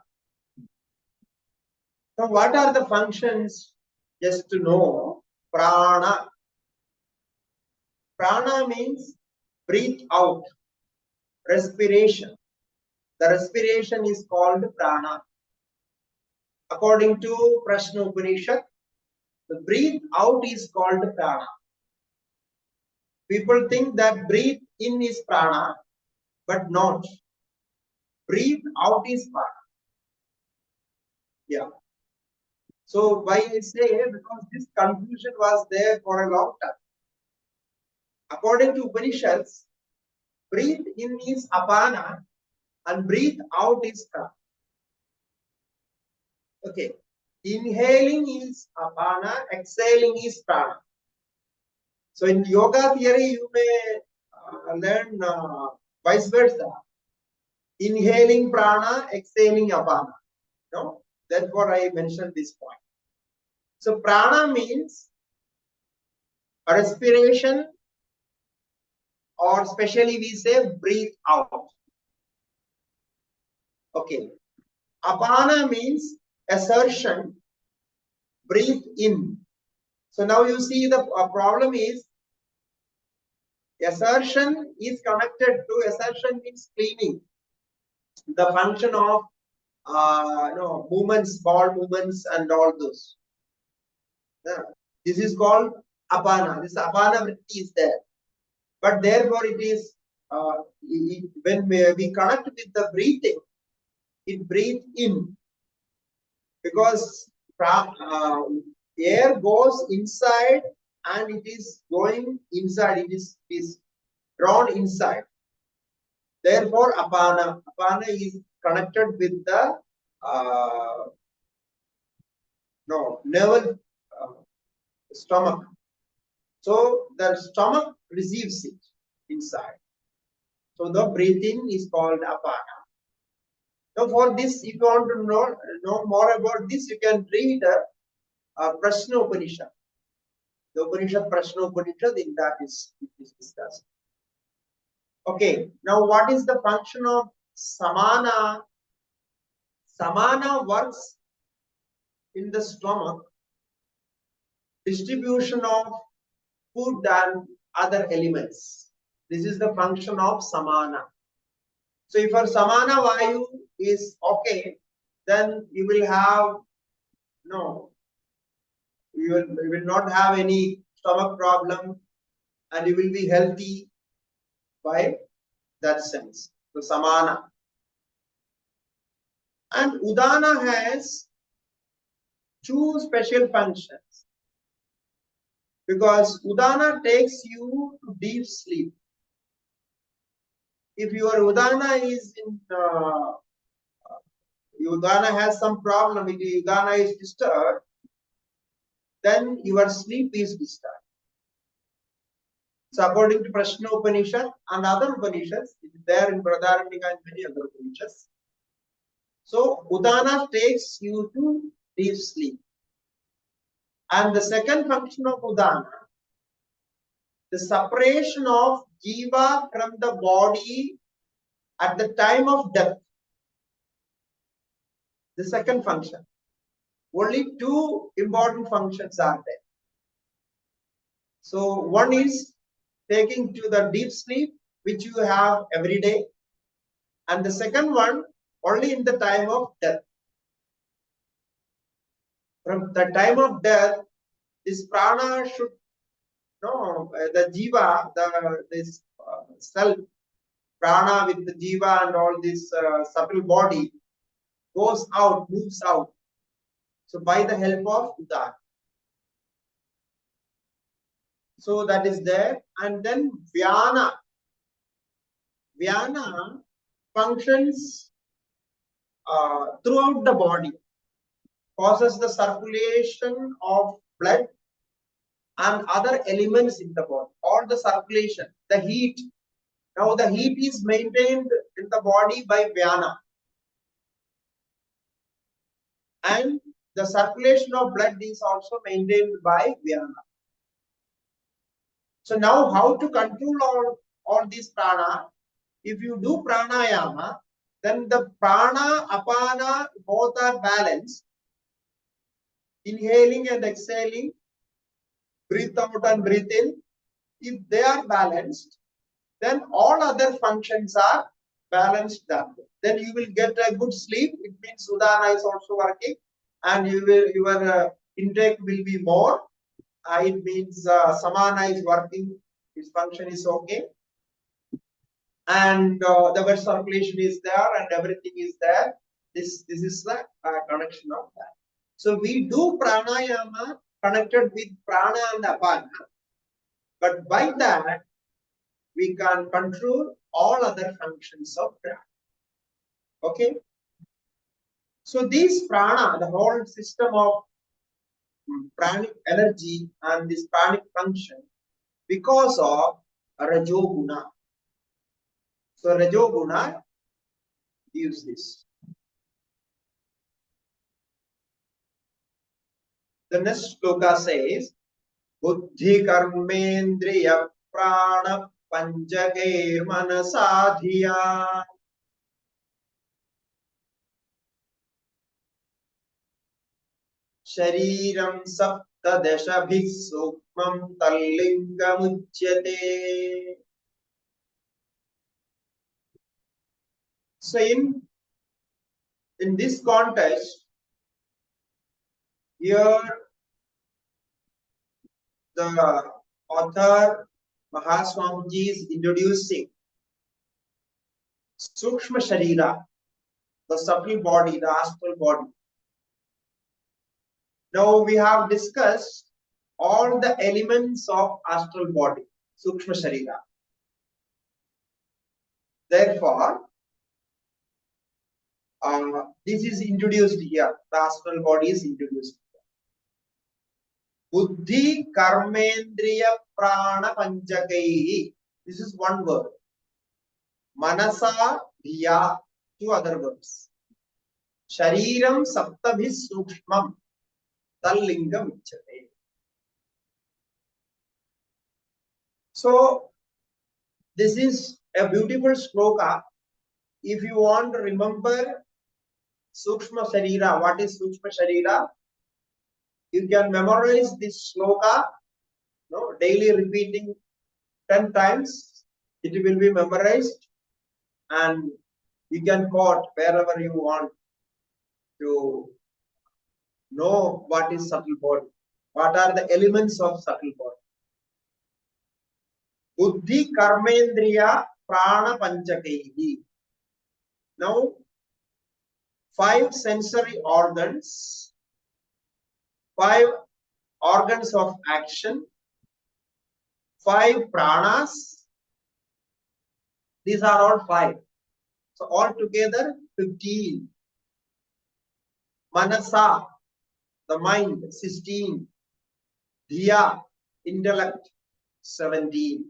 So what are the functions? Just to know, prana. Prana means breathe out, respiration. The respiration is called prana. According to Prashna Upanishad, the breathe out is called prana. People think that breathe in is prana, but not. Breathe out is prana. Yeah. So why I say, because this confusion was there for a long time. According to Upanishads, breathe in is apana and breathe out is prana. Okay. Inhaling is apana, exhaling is prana. So in yoga theory, you may learn vice versa. Inhaling prana, exhaling apana. No? Therefore, I mentioned this point. So prana means a respiration, or specially we say breathe out. Okay. Apana means assertion, breathe in. So now you see the problem is assertion is connected to assertion means cleaning. The function of movements, ball movements, and all those. Yeah. This is called apana. This apana vritti is there, but therefore it is when we connect with the breathing, it breathes in because air goes inside and it is going inside. It is drawn inside. Therefore, apana is connected with the navel stomach. So the stomach receives it inside. So the breathing is called apana. Now for this, if you want to know more about this, you can read Prashna Upanishad. The Upanishad, Prashna Upanishad, in that it is discussed. Okay, now what is the function of samana? Samana works in the stomach, distribution of food and other elements. This is the function of samana. So if our samana vayu is okay, then you will have you will not have any stomach problem and you will be healthy by that sense. So samana. And udana has 2 special functions because udana takes you to deep sleep. If your udana is in udana has some problem, if udana is disturbed, then your sleep is disturbed. So according to Prashna Upanishad and other Upanishads, it is there in Prakarana and many other Upanishads. So udana takes you to deep sleep. And the second function of udana, the separation of jiva from the body at the time of death. The second function. Only 2 important functions are there. So one is taking to the deep sleep, which you have every day. And the second one, only in the time of death. From the time of death, this prana should, the jiva, this self, prana with the jiva and all this subtle body goes out, moves out. So by the help of that. So that is there. And then Vyana. Vyana functions throughout the body, causes the circulation of blood and other elements in the body, or the circulation, the heat. Now the heat is maintained in the body by Vyana. And the circulation of blood is also maintained by Vyana. So now how to control all these prana? If you do pranayama, then the prana, apana, both are balanced. Inhaling and exhaling, breathe out and breathe in. If they are balanced, then all other functions are balanced that way. Then you will get a good sleep. It means Udana is also working, and your intake will be more. It means Samana is working. Its function is okay. And the blood circulation is there and everything is there. This is the connection of that. So we do pranayama connected with prana and apana, but by that we can control all other functions of prana. Okay. So these prana, the whole system of pranic energy and this pranic function, because of rajoguna. So rajoguna gives this. The next sloka says, Buddhi karmendriya prana panchagair manasadhiya. Shariram saptadashabhih sukmam tallingam uchyate. So in this context, here the author Mahasvami is introducing Sukshma Sharira, the subtle body, the astral body. Now we have discussed all the elements of astral body, Sukshma Sharira. Therefore, this is introduced here. The astral body is introduced here. Buddhi karmendriya prana panchakaihi. This is one word. Manasa dhiya, two other words. Shariram saptabhi sukshmam tallingam uchyate. So this is a beautiful sloka. If you want to remember Sukshma Sharira, what is Sukshma Sharira? You can memorize this sloka, daily repeating 10 times. It will be memorized and you can quote wherever you want to know what is subtle body. What are the elements of subtle body? Buddhi karmendriya prana panchakaihi. Now, 5 sensory organs, 5 organs of action, 5 pranas. These are all 5. So altogether 15. Manasa, the mind, 16. Dhiya, intellect, 17.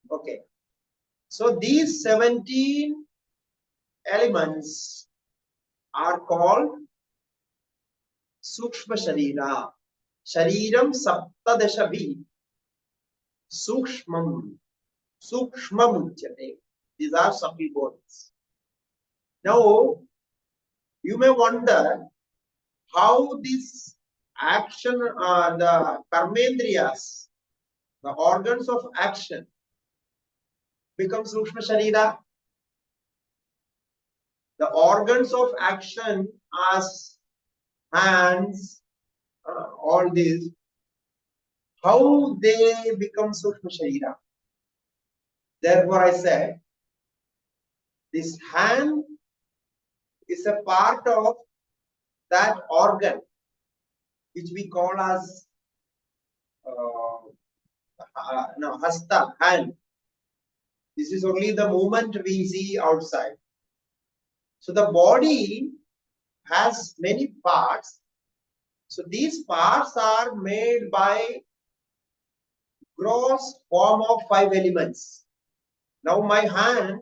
Okay. So these 17 elements are called Sukshma Sharira. Shariram saptadashabhi. Sukshmam. Sukshmam uchyate. These are subtle bodies. Now, you may wonder how this action, the karmendriyas, the organs of action become Sukshma Sharira. The organs of action as hands, all these, how they become Sukshma Sharira. Therefore, I said, this hand is a part of that organ which we call as hasta, hand. This is only the movement we see outside. So the body has many parts. So these parts are made by gross form of 5 elements. Now my hand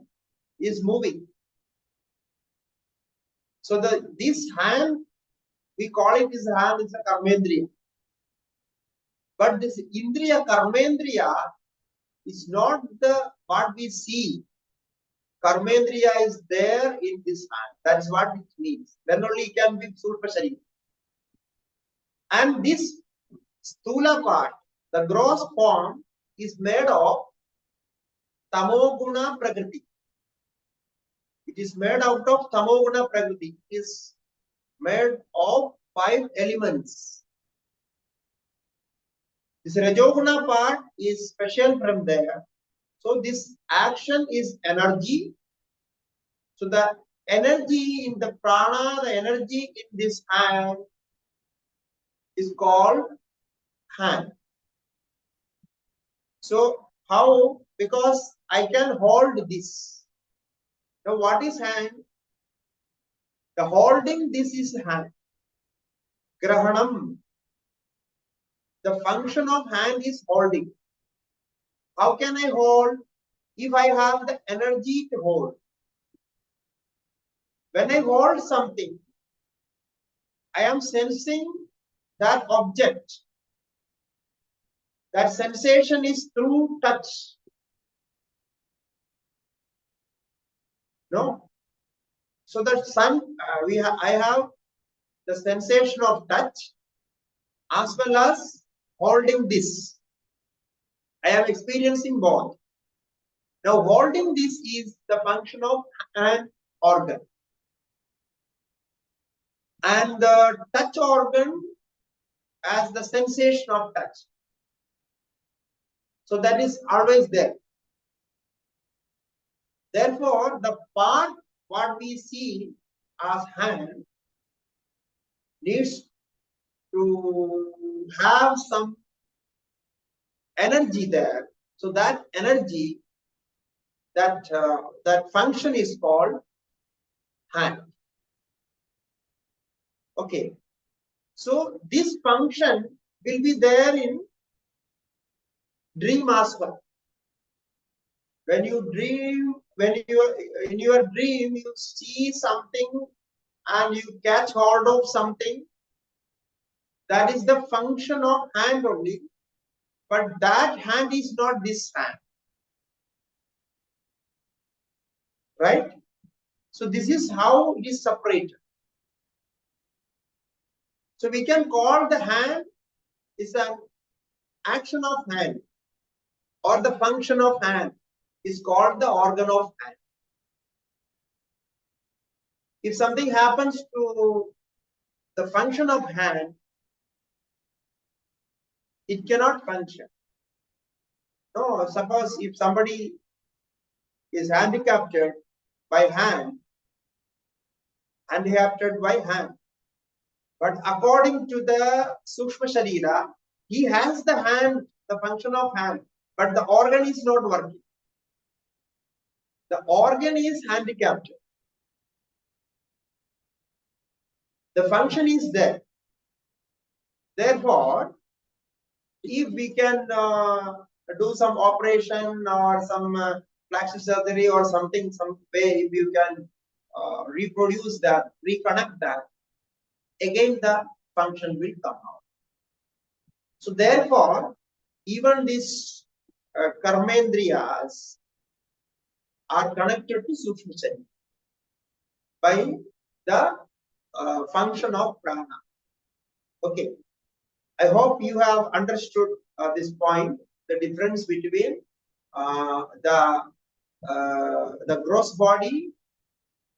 is moving. So this hand, we call it as hand, is a karmendriya. But this indriya karmendriya is not the what we see. Karmendriya is there in this hand. That's what it means. Then only it can be Surpa Sharira. And this stula part, the gross form, is made of tamoguna prakriti. It is made out of tamoguna prakriti. It is made of 5 elements. This rajoguna part is special from there. So this action is energy. So the energy in the prana, the energy in this hand is called hand. So how? Because I can hold this. Now what is hand? The holding this is hand. Grahanam. The function of hand is holding. How can I hold? If I have the energy to hold. When I hold something, I am sensing that object. That sensation is through touch. No. So the sun, I have the sensation of touch as well as holding this. I am experiencing both. Now holding this is the function of an organ. And the touch organ as the sensation of touch. So that is always there. Therefore, the part what we see as hand needs to have some energy there. So that energy, that function is called hand. Okay. So this function will be there in dream as well. When you dream, when you are in your dream, you see something and you catch hold of something. That is the function of hand only. But that hand is not this hand. Right? So this is how it is separated. So we can call the hand is an action of hand, or the function of hand is called the organ of hand. If something happens to the function of hand, it cannot function. No, suppose if somebody is handicapped by hand, but according to the Sukshma Sharira, he has the hand, the function of hand, but the organ is not working. The organ is handicapped. The function is there. Therefore, if we can do some operation or some plastic surgery or something, some way, if you can reproduce that, reconnect that, again the function will come out. So therefore, even these karmendriyas are connected to Sukshma Sharira by the function of prana. Okay, I hope you have understood this point. the difference between the gross body,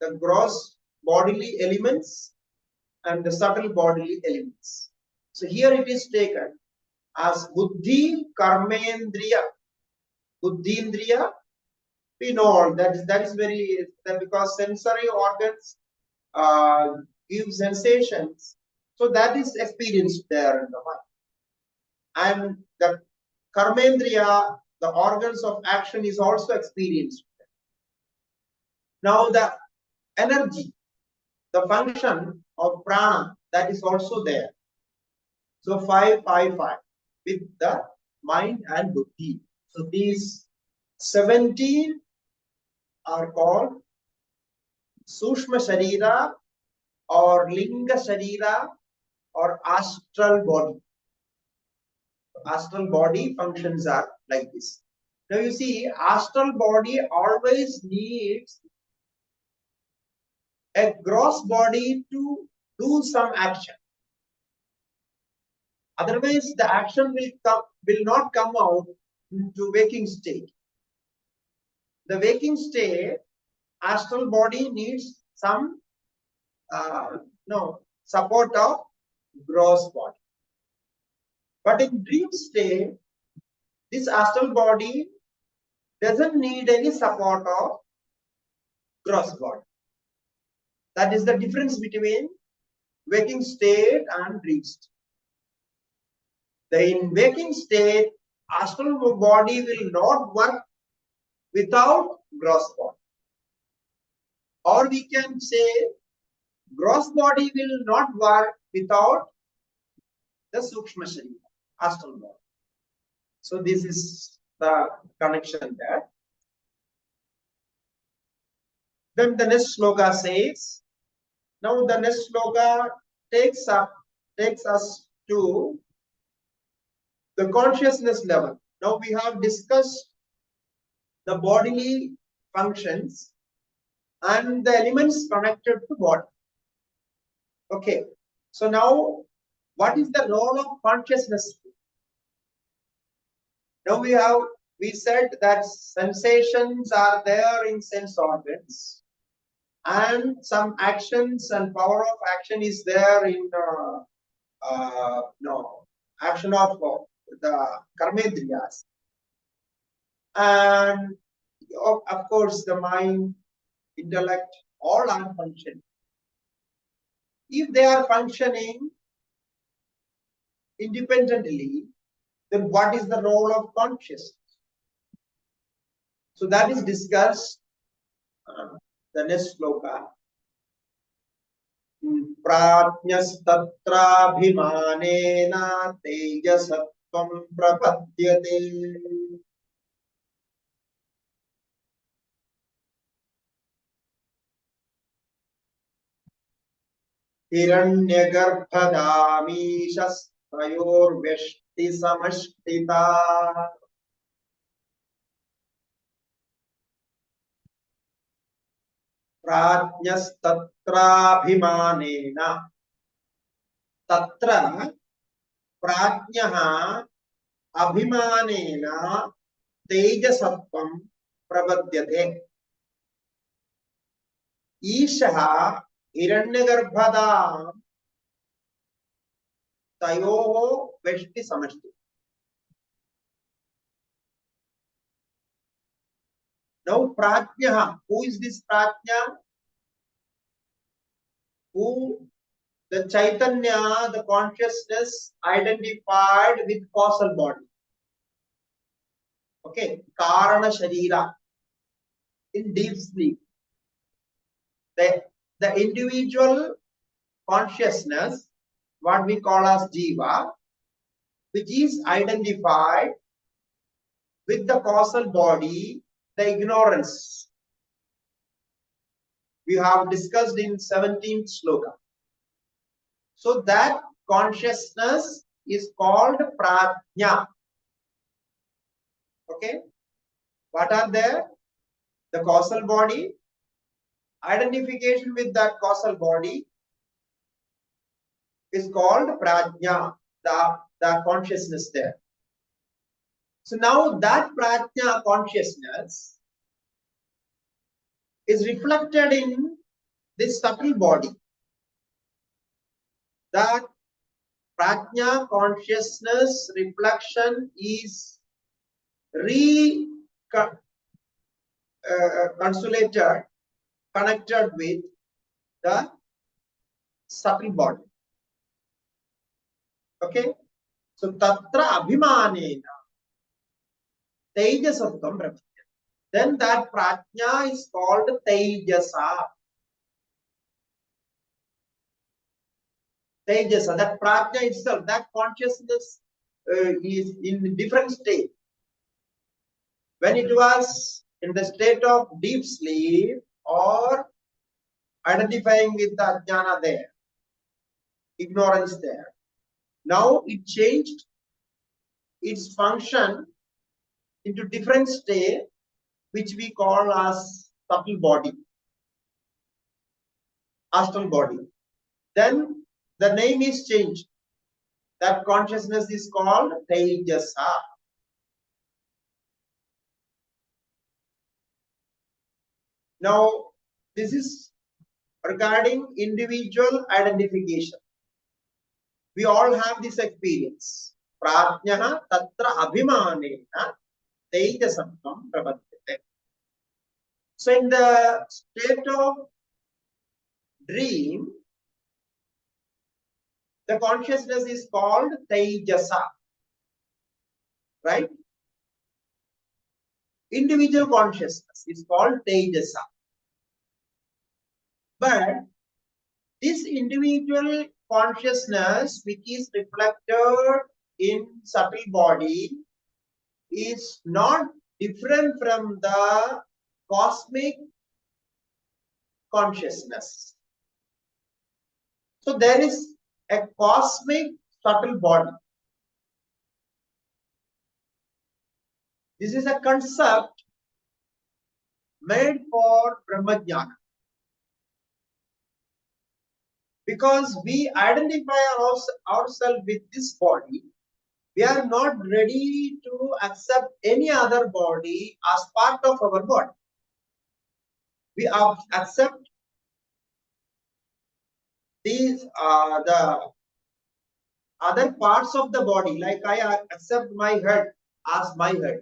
the gross bodily elements, and the subtle bodily elements. So here it is taken as buddhi karmendriya. Buddhindriya, we know that is very, because sensory organs give sensations, so that is experienced there in the mind. And the karmendriya, the organs of action, is also experienced. Now the energy, the function of prana, that is also there. So 5, 5, 5 with the mind and buddhi. So these 17 are called Sushma Sharira or Linga Sharira or astral body. Astral body functions are like this. Now you see, astral body always needs a gross body to do some action. Otherwise, the action will not come out into waking state. The waking state, astral body needs some support of gross body. But in dream state, this astral body doesn't need any support of gross body. That is the difference between waking state and dream state. In waking state, astral body will not work without gross body. Or we can say, gross body will not work without the Sukshma Sharira, astral body. So this is the connection there. Then the next sloka says, now the next sloka takes us to the consciousness level. Now we have discussed the bodily functions and the elements connected to body. Okay, so now what is the role of consciousness? Now we said that sensations are there in sense organs, and some actions and power of action is there in action of the karmendriyas, and of course the mind, intellect, all are functioning. If they are functioning independently, then what is the role of consciousness? So that is discussed the next sloka. Prajnastatrabhimanena tejasatvam prapadyate. Hiranyagarbhadamishasvayorveshti samashtita. Prajnastatrabhimanena. Tatra prajnaha abhimanena tejasatvam prapadyate. Ishaha hiranyagarbhadam tayoho veshti samashti. Now prajnaha, who is this prajna? Who the Chaitanya, the consciousness identified with causal body. Okay, Karana Sharira, in deep sleep. The individual consciousness, what we call as Jiva, which is identified with the causal body, the ignorance. We have discussed in 17th sloka. So that consciousness is called prajna. Okay, what are there? The causal body, identification with that causal body is called prajna, the consciousness there. So now that prajna consciousness is reflected in this subtle body. That prajna consciousness reflection is consolidated, connected with the subtle body. Okay? So tatra abhimanena tejasatvam brahma. Then that prajna is called tejasa. Tejasa, that prajna itself, that consciousness is in different state. When it was in the state of deep sleep or identifying with the ajnana there, ignorance there. Now it changed its function into different state, which we call as subtle body, astral body. Then the name is changed. That consciousness is called Tejasa. Now, this is regarding individual identification. We all have this experience. Prajnaha tatra abhimanena tejasatvam prapadyate. So in the state of dream, the consciousness is called Tejasa. Right? Individual consciousness is called Tejasa. But this individual consciousness, which is reflected in subtle body, is not different from the cosmic consciousness. So there is a cosmic subtle body. This is a concept made for Brahmajnana. Because we identify ourselves with this body, we are not ready to accept any other body as part of our body. We accept these the other parts of the body, like I accept my head as my head.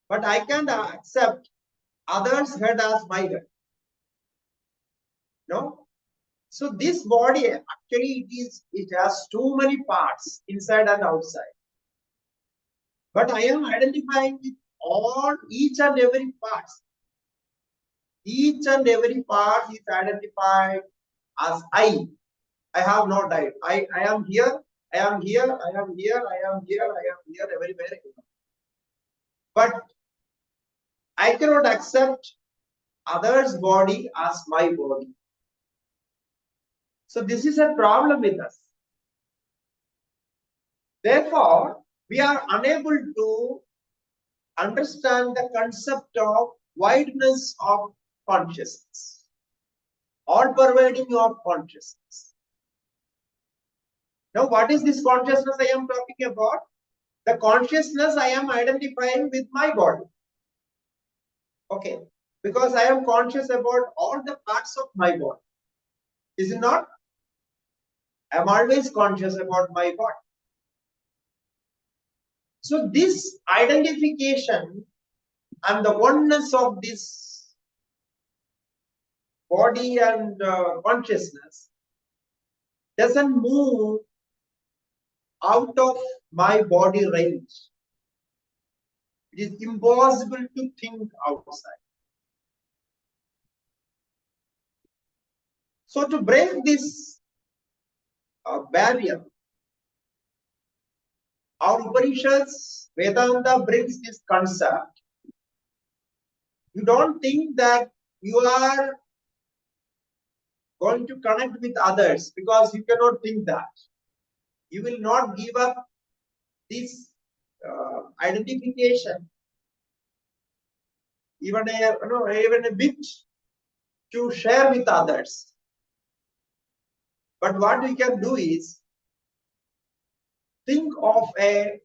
But I can't accept others' head as my head. No? So this body, actually it has too many parts, inside and outside. But I am identifying with each and every part. Each and every part is identified as I. I have not died. I am here, I am here, I am here, I am here, I am here, everywhere. But I cannot accept others' body as my body. So this is a problem with us. Therefore, we are unable to understand the concept of wideness of consciousness, all pervading of consciousness. Now, what is this consciousness I am talking about? The consciousness I am identifying with my body. Okay, because I am conscious about all the parts of my body. Is it not? I am always conscious about my body. So this identification and the oneness of this body and consciousness doesn't move out of my body range. It is impossible to think outside. So to break this barrier, our Upanishads, Vedanta brings this concept. You don't think that you are going to connect with others because you cannot think that. You will not give up this identification, even a bit, to share with others. But what we can do is think of a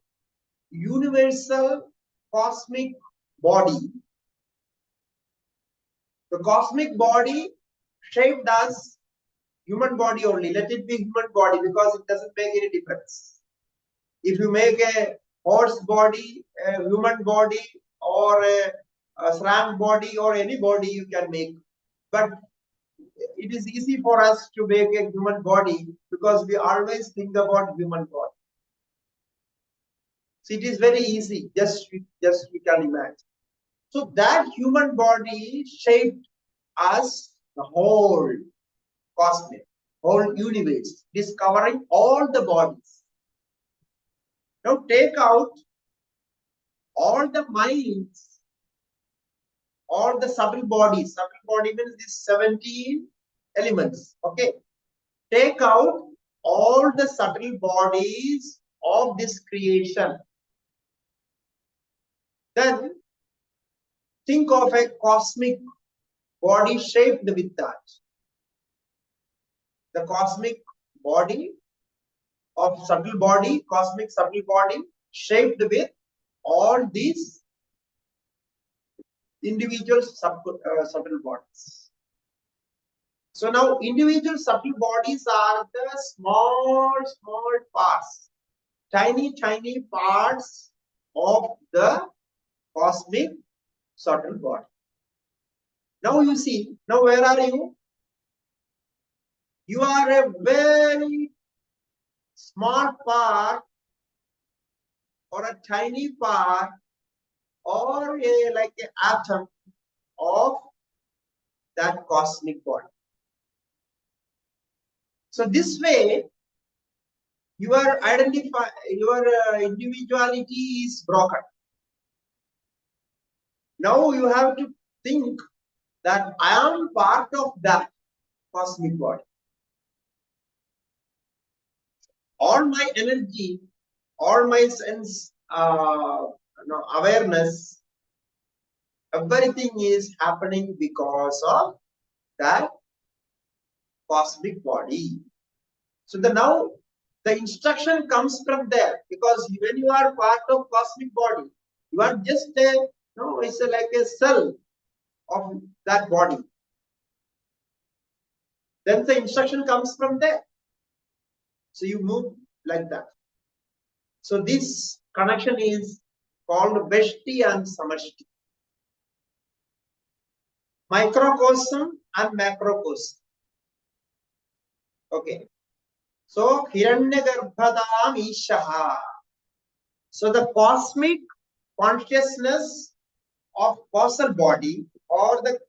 universal cosmic body. The cosmic body shaped as human body only. Let it be human body because it doesn't make any difference. If you make a horse body, a human body, or a shrunk body, or any body you can make. But it is easy for us to make a human body because we always think about human body. So it is very easy, just we can imagine. So that human body shaped us the whole cosmic, whole universe, discovering all the bodies. Now take out all the minds, all the subtle bodies. Subtle body means these 17 elements. Okay. Take out all the subtle bodies of this creation. Then think of a cosmic body shaped with that. The cosmic body of subtle body, cosmic subtle body shaped with all these individual subtle bodies. So now individual subtle bodies are the small parts, tiny parts of the cosmic subtle body. Now you see, now where are you? You are a very small part or a tiny part or like an atom of that cosmic body. So this way, your individuality is broken. Now you have to think that I am part of that cosmic body. All my energy, all my sense awareness, everything is happening because of that cosmic body. So now the instruction comes from there, because when you are part of cosmic body, you are just it's like a cell of that body. Then the instruction comes from there. So you move like that. So this connection is called Veshti and Samashti. Microcosm and macrocosm. Okay. So Hiranyagarbhadam Ishaha. So the cosmic consciousness of causal body, or the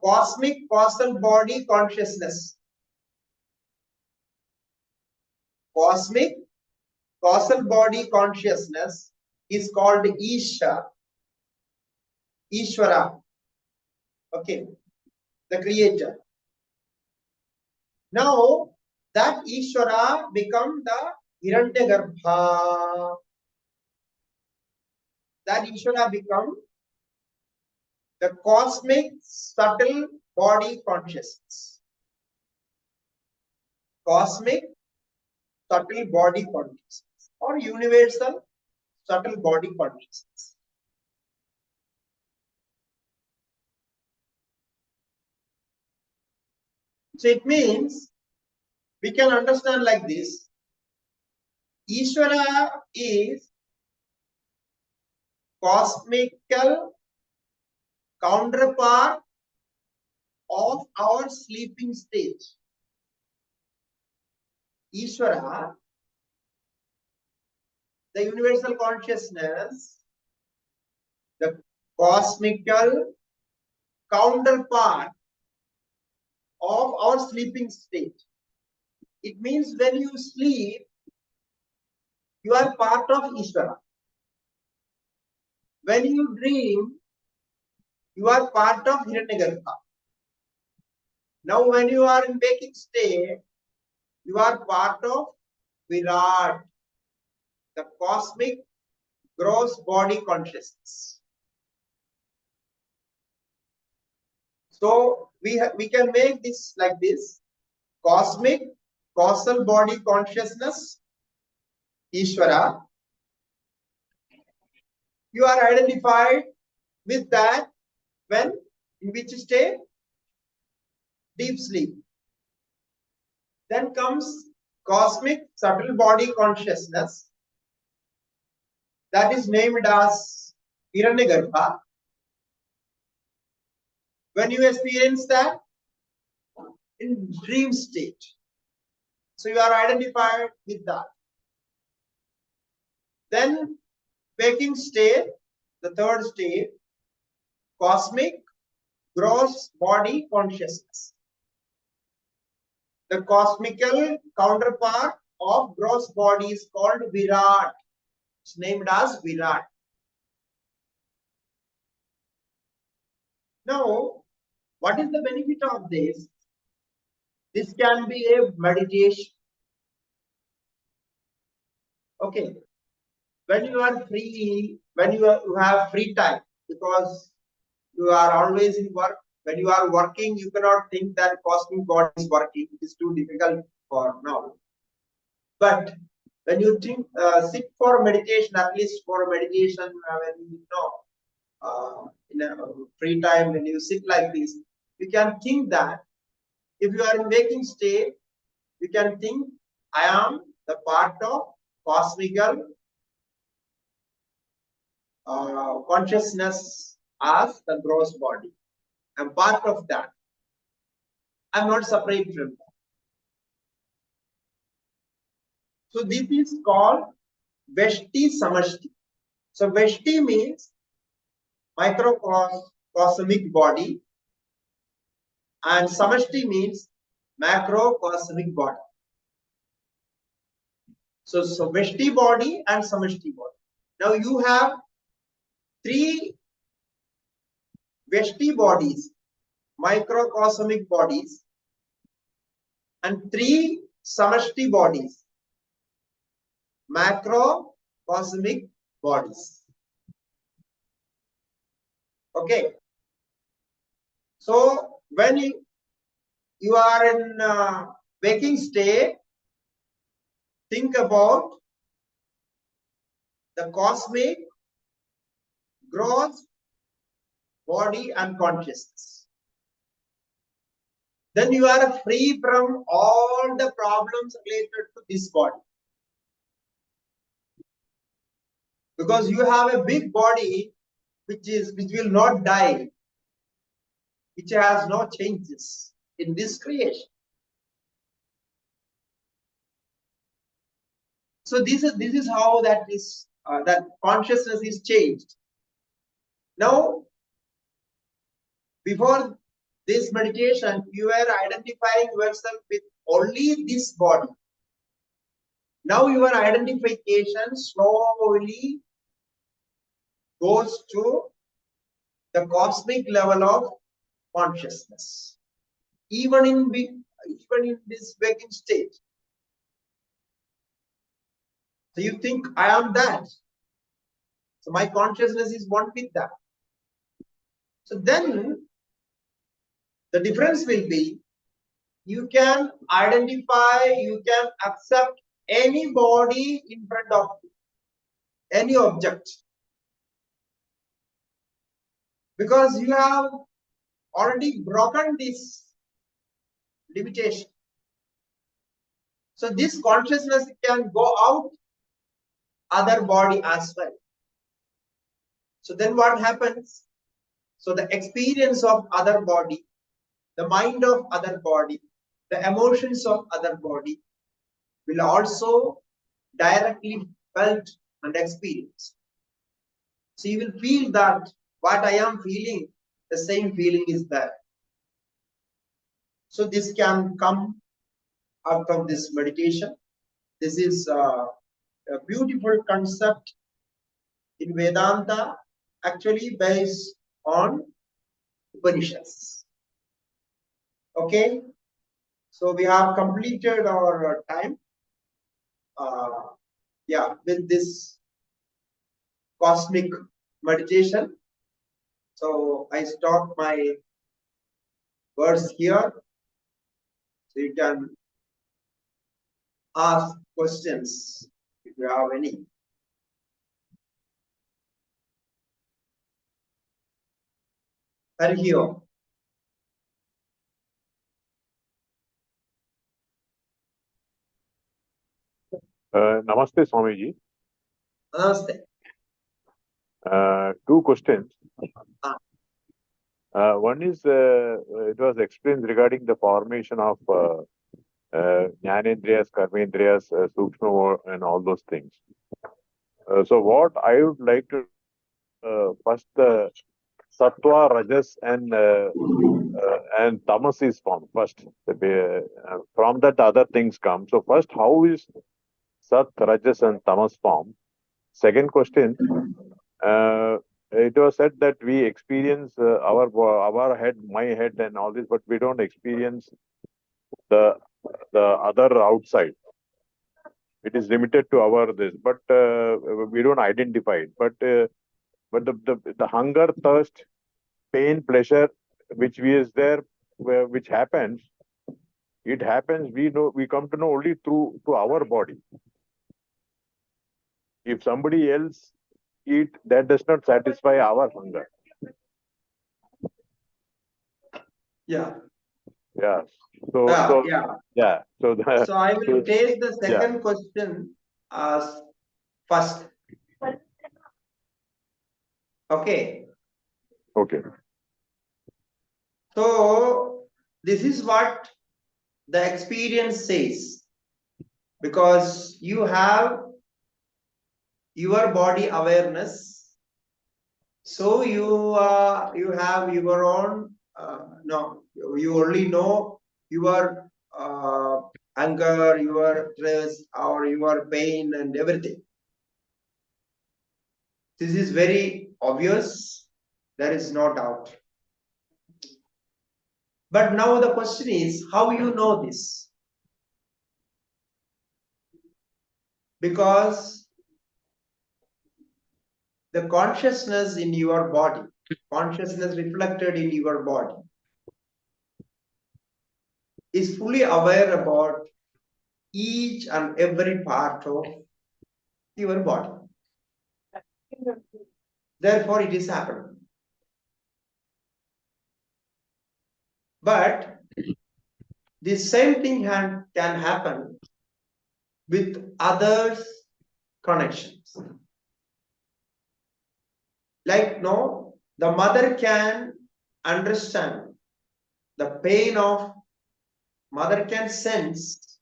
cosmic causal body consciousness. Cosmic causal body consciousness is called Isha, Ishwara. Okay, the creator. Now that Ishwara become the Hiranyagarbha. That Ishwara become the cosmic subtle body consciousness. Cosmic subtle body consciousness, or universal subtle body consciousness. So it means we can understand like this. Ishwara is cosmical counterpart of our sleeping state. Ishwara, the universal consciousness, the cosmical counterpart of our sleeping state. It means when you sleep, you are part of Ishwara. When you dream, you are part of Hiranyagarbha. Now when you are in waking state, you are part of Virat, the cosmic gross body consciousness. So we can make this like this: cosmic causal body consciousness, Ishwara, You are identified with that when, in which state? Deep sleep. Then comes cosmic subtle body consciousness, that is named as Hiranyagarbha. When you experience that in dream state, so you are identified with that. Then waking state, the third state, cosmic gross body consciousness. The cosmical counterpart of gross body is called Virat. It's named as Virat. Now, what is the benefit of this? This can be a meditation. Okay. When you are free, when you have free time, because you are always in work. When you are working, you cannot think that cosmic body is working. It is too difficult for now. But when you think, sit for meditation, at least for meditation, when you know, in a free time, when you sit like this, you can think that if you are in waking state, you can think, I am the part of cosmical consciousness as the gross body. I'm part of that. I'm not separate from that. So this is called Veshti Samashti. So Veshti means microcosmic body, and Samashti means macrocosmic body. So Veshti body and Samashti body. Now you have three Veshti bodies, microcosmic bodies, and three Samashti bodies, macrocosmic bodies. Okay. So when you are in waking state, think about the cosmic gross body and consciousness. Then you are free from all the problems related to this body. Because you have a big body which will not die, which has no changes in this creation. So this is how that consciousness is changed. Now, before this meditation, you were identifying yourself with only this body. Now your identification slowly goes to the cosmic level of consciousness. Even in this waking state. So you think, I am that. So my consciousness is one with that. So then the difference will be, you can identify, you can accept any body in front of you, any object. Because you have already broken this limitation. So this consciousness can go out other body as well. So then what happens? So the experience of other body, the mind of other body, the emotions of other body will also directly felt and experienced. So you will feel that what I am feeling, the same feeling is there. So this can come out of this meditation. This is a beautiful concept in Vedanta, actually based on Upanishads. Okay, so we have completed our time. Yeah, with this cosmic meditation. So I stop my words here. So you can ask questions if you have any. Harihi Om. Namaste, Swamiji. Namaste. Two questions. Ah. One is, it was explained regarding the formation of Jnanendriyas, Karmendriyas, Sukshma, and all those things. So what I would like to first the Sattva, Rajas, and Tamas is formed first. From that, other things come. So first, how is Sat, Rajas, and Tamas formed? Second question. It was said that we experience our head, my head, and all this, but we don't experience the other outside. It is limited to our this, but we don't identify it. But the hunger, thirst, pain, pleasure, which is there, which happens, it happens. We come to know only through to our body. If somebody else eat, that does not satisfy our hunger. Yeah. Yeah. So yeah. So So I will take the second question as first. Okay. Okay. So this is what the experience says, because you have your body awareness, so you have your own no, you only know your anger, your stress, or your pain and everything. This is very obvious, there is no doubt. But now the question is, how you know this? Because the consciousness in your body, consciousness reflected in your body, is fully aware about each and every part of your body. Therefore, it is happening. But the same thing can happen with others' connections. Like, no, the mother can understand the pain of, mother can sense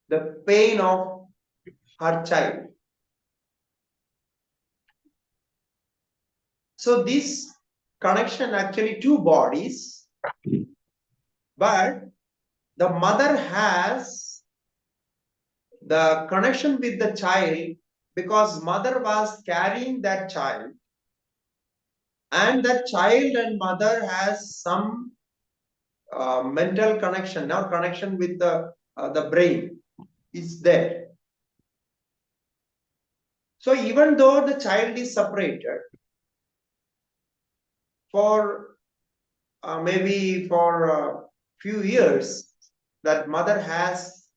the pain of her child. So this connection, actually two bodies, but the mother has the connection with the child because mother was carrying that child, and that child and mother has some mental connection, now connection with the brain is there. So even though the child is separated for maybe for a few years, that mother has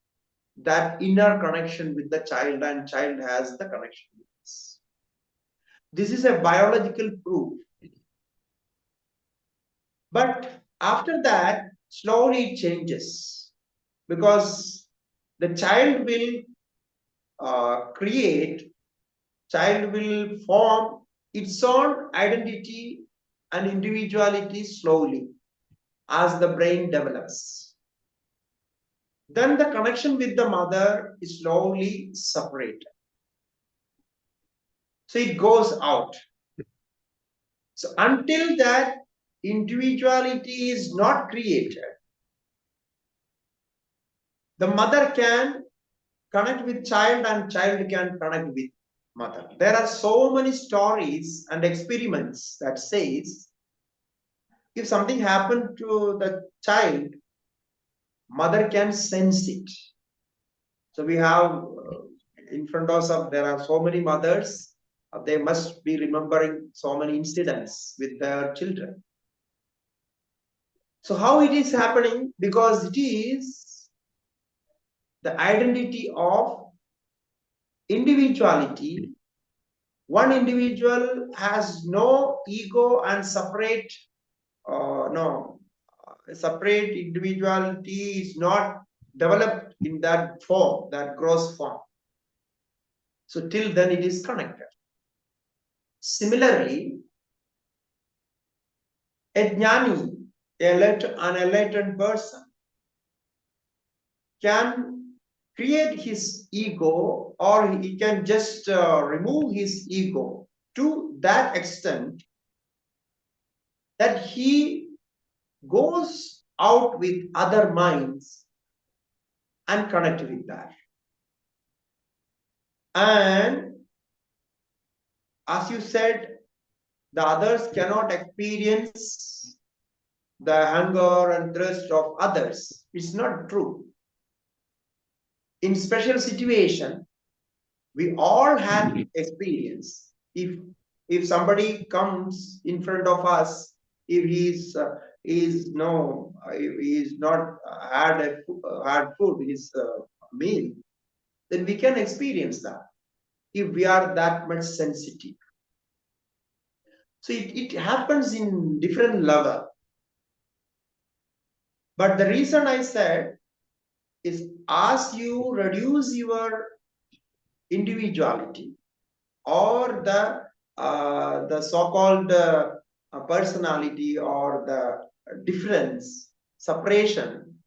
that inner connection with the child and child has the connection with us. This is a biological proof. But after that, slowly it changes, because the child will child will form its own identity and individuality slowly as the brain develops. Then the connection with the mother is slowly separated. So it goes out. So until that individuality is not created, the mother can connect with child and child can connect with mother. There are so many stories and experiments that says if something happened to the child, mother can sense it. So we have in front of us, there are so many mothers, they must be remembering so many incidents with their children. So how it is happening? Because it is the identity of individuality. One individual has no ego and separate separate individuality is not developed in that form, that gross form. So till then it is connected. Similarly, a jnani, an enlightened person, can create his ego, or he can just remove his ego to that extent that he goes out with other minds and connect with that. And as you said, the others cannot experience the hunger and thirst of others. It's not true. In special situation, we all had experience. If somebody comes in front of us, if he's not had food, his meal, then we can experience that if we are that much sensitive. So it happens in different level. But the reason I said is, as you reduce your individuality or the so-called personality or the difference, separation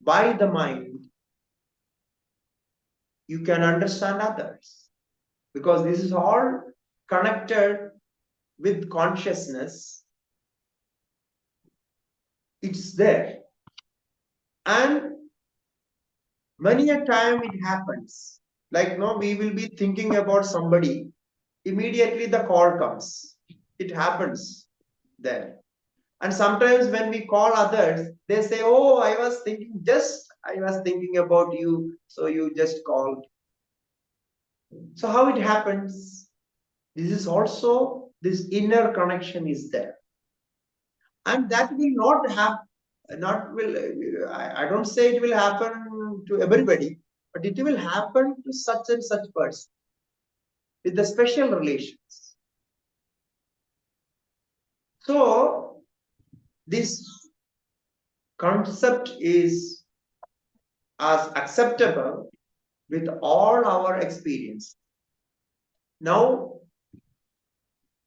by the mind, you can understand others, because this is all connected with consciousness. It's there. And many a time it happens, like we will be thinking about somebody, immediately the call comes. It happens there. And sometimes when we call others, they say, oh, I was thinking about you, so you just called. So how it happens? This is also, this inner connection is there. And that will not have, I don't say it will happen to everybody, but it will happen to such and such person with the special relations. So this concept is as acceptable with all our experience. Now,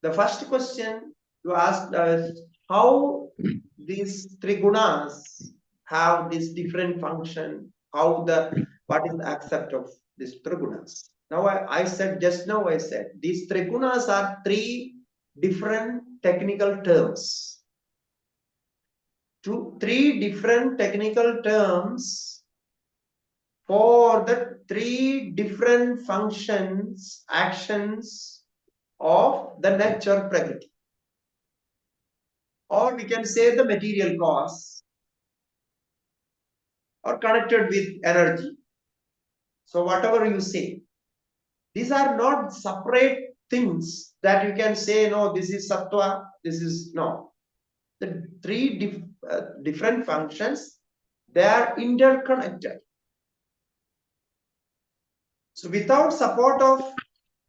the first question you asked us, how these three gunas have this different function, what is the accept of these three gunas. Now I said these three gunas are three different technical terms. Three different technical terms for the three different functions, actions of the nature Prakriti. Or we can say the material cause, or connected with energy. So whatever you say, these are not separate things that you can say, no, this is sattva, this is no. The three different functions, they are interconnected. So without support of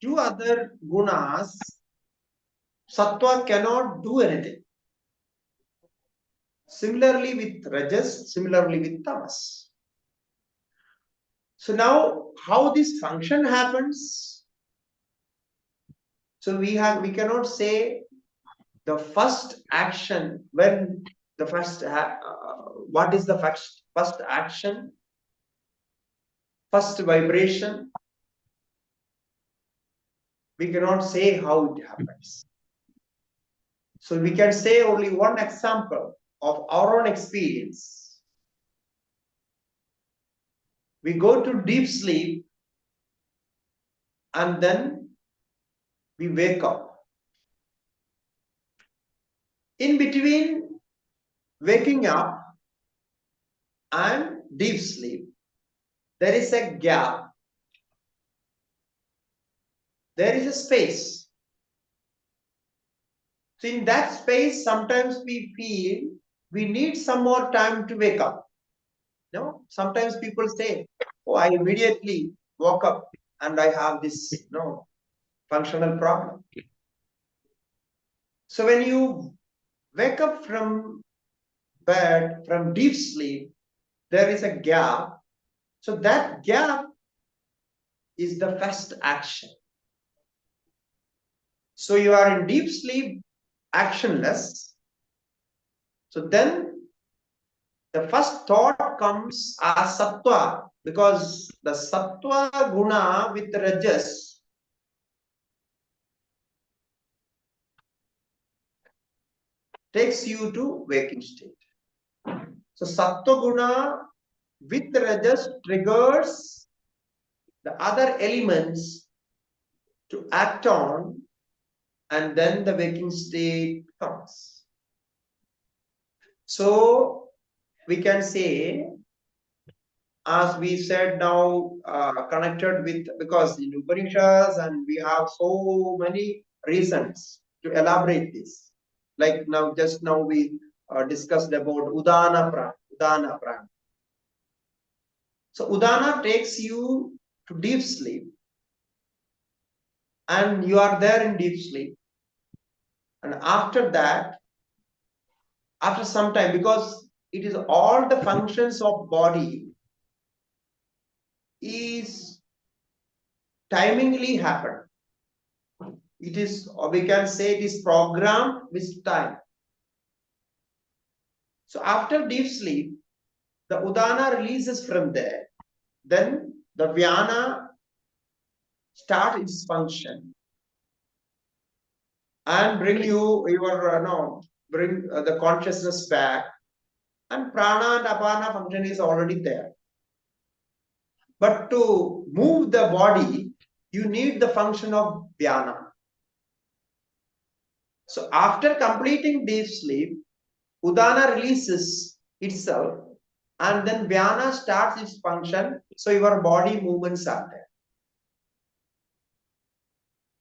two other gunas, sattva cannot do anything. Similarly with rajas, similarly with tamas. So now how this function happens? So we cannot say the first action, when the first what is the first action, first vibration. We cannot say how it happens. So we can say only one example of our own experience. We go to deep sleep and then we wake up. In between waking up and deep sleep, there is a gap. There is a space. So in that space, sometimes we feel we need some more time to wake up. No, sometimes people say, oh, I immediately woke up and I have this functional problem. So when you wake up from bed, from deep sleep, there is a gap. So that gap is the first action. So you are in deep sleep, actionless. So then the first thought comes as sattva, because the sattva guna with the rajas takes you to waking state. So sattva guna with the rajas triggers the other elements to act on, and then the waking state comes. So we can say, as we said now, connected with, because in Upanishads and we have so many reasons to elaborate this. Like now, just now we discussed about Udana Prana. So Udana takes you to deep sleep, and you are there in deep sleep. And after that, after some time, because it is all the functions of body is timingly happen. It is, or we can say it is programmed with time. So after deep sleep, the Udana releases from there. Then the Vyana start its function and bring you your bring the consciousness back, and Prana and Apana function is already there. But to move the body, you need the function of Vyana. So after completing deep sleep, Udana releases itself, and then Vyana starts its function. So your body movements are there.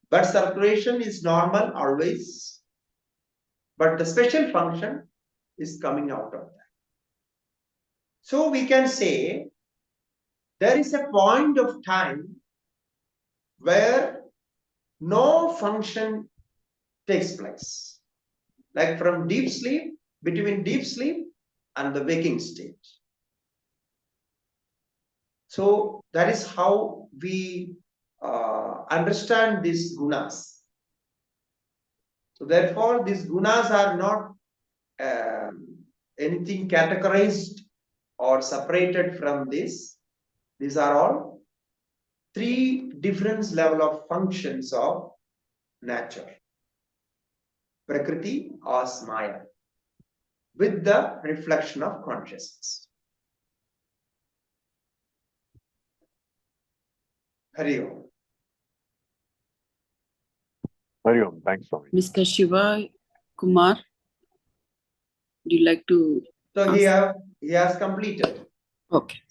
But circulation is normal always. But the special function is coming out of that. So we can say there is a point of time where no function takes place. Like from deep sleep, between deep sleep and the waking state. So that is how we understand these gunas. So therefore, these gunas are not anything categorized or separated from this. These are all three different level of functions of nature. Prakriti or Maya, with the reflection of consciousness. Hari Om. Hari Om. Thanks, Swami. Mr. Shiva Kumar, would you like to? So he has completed. Okay.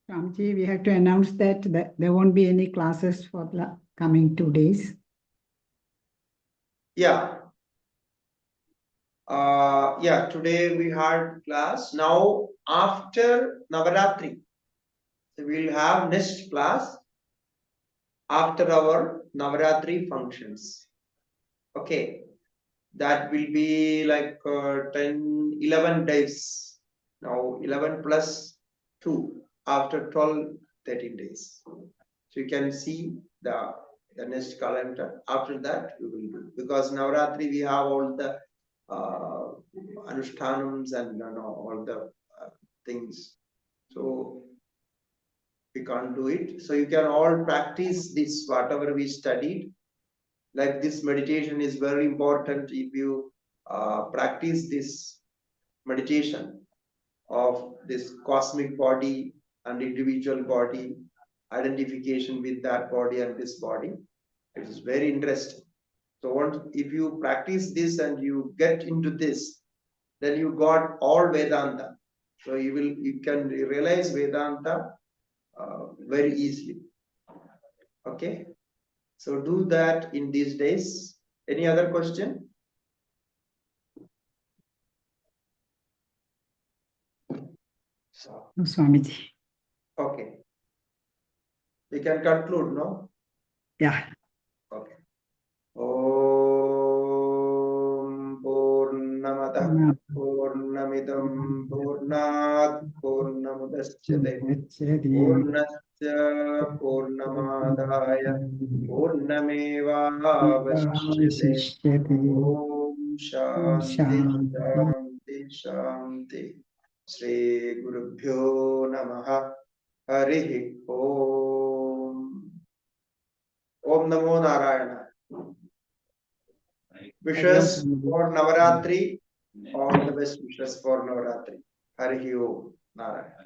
Ramji, we have to announce that there won't be any classes for the coming 2 days. Yeah. Today we had class. Now after Navaratri, so we'll have next class after our Navaratri functions. Okay. That will be like 10, 11 days. Now 11 plus 2 after 12, 13 days. So you can see the next calendar. After that we will do, because Navaratri we have all the Anushtanams and all the things. So we can't do it. So you can all practice this, whatever we studied. Like this meditation is very important. If you practice this meditation of this cosmic body and individual body, identification with that body and this body, it is very interesting. So if you practice this and you get into this, then you got all Vedanta. So you can realize Vedanta very easily. Okay. So do that in these days. Any other question? No, Swamiji. Okay. We can conclude, no? Yeah. Okay. Om पूर्णमिदं पूर्णात् पूर्णमुदच्यते पूर्णस्य पूर्णमादाय पूर्णमेवावशिष्यते ॐ शान्ति शान्ति शान्ति श्री गुरुभ्यो नमः हरिः ॐ नमो Narayan wishes for Navaratri. All the best wishes for Navaratri. Harihi Om Narayana.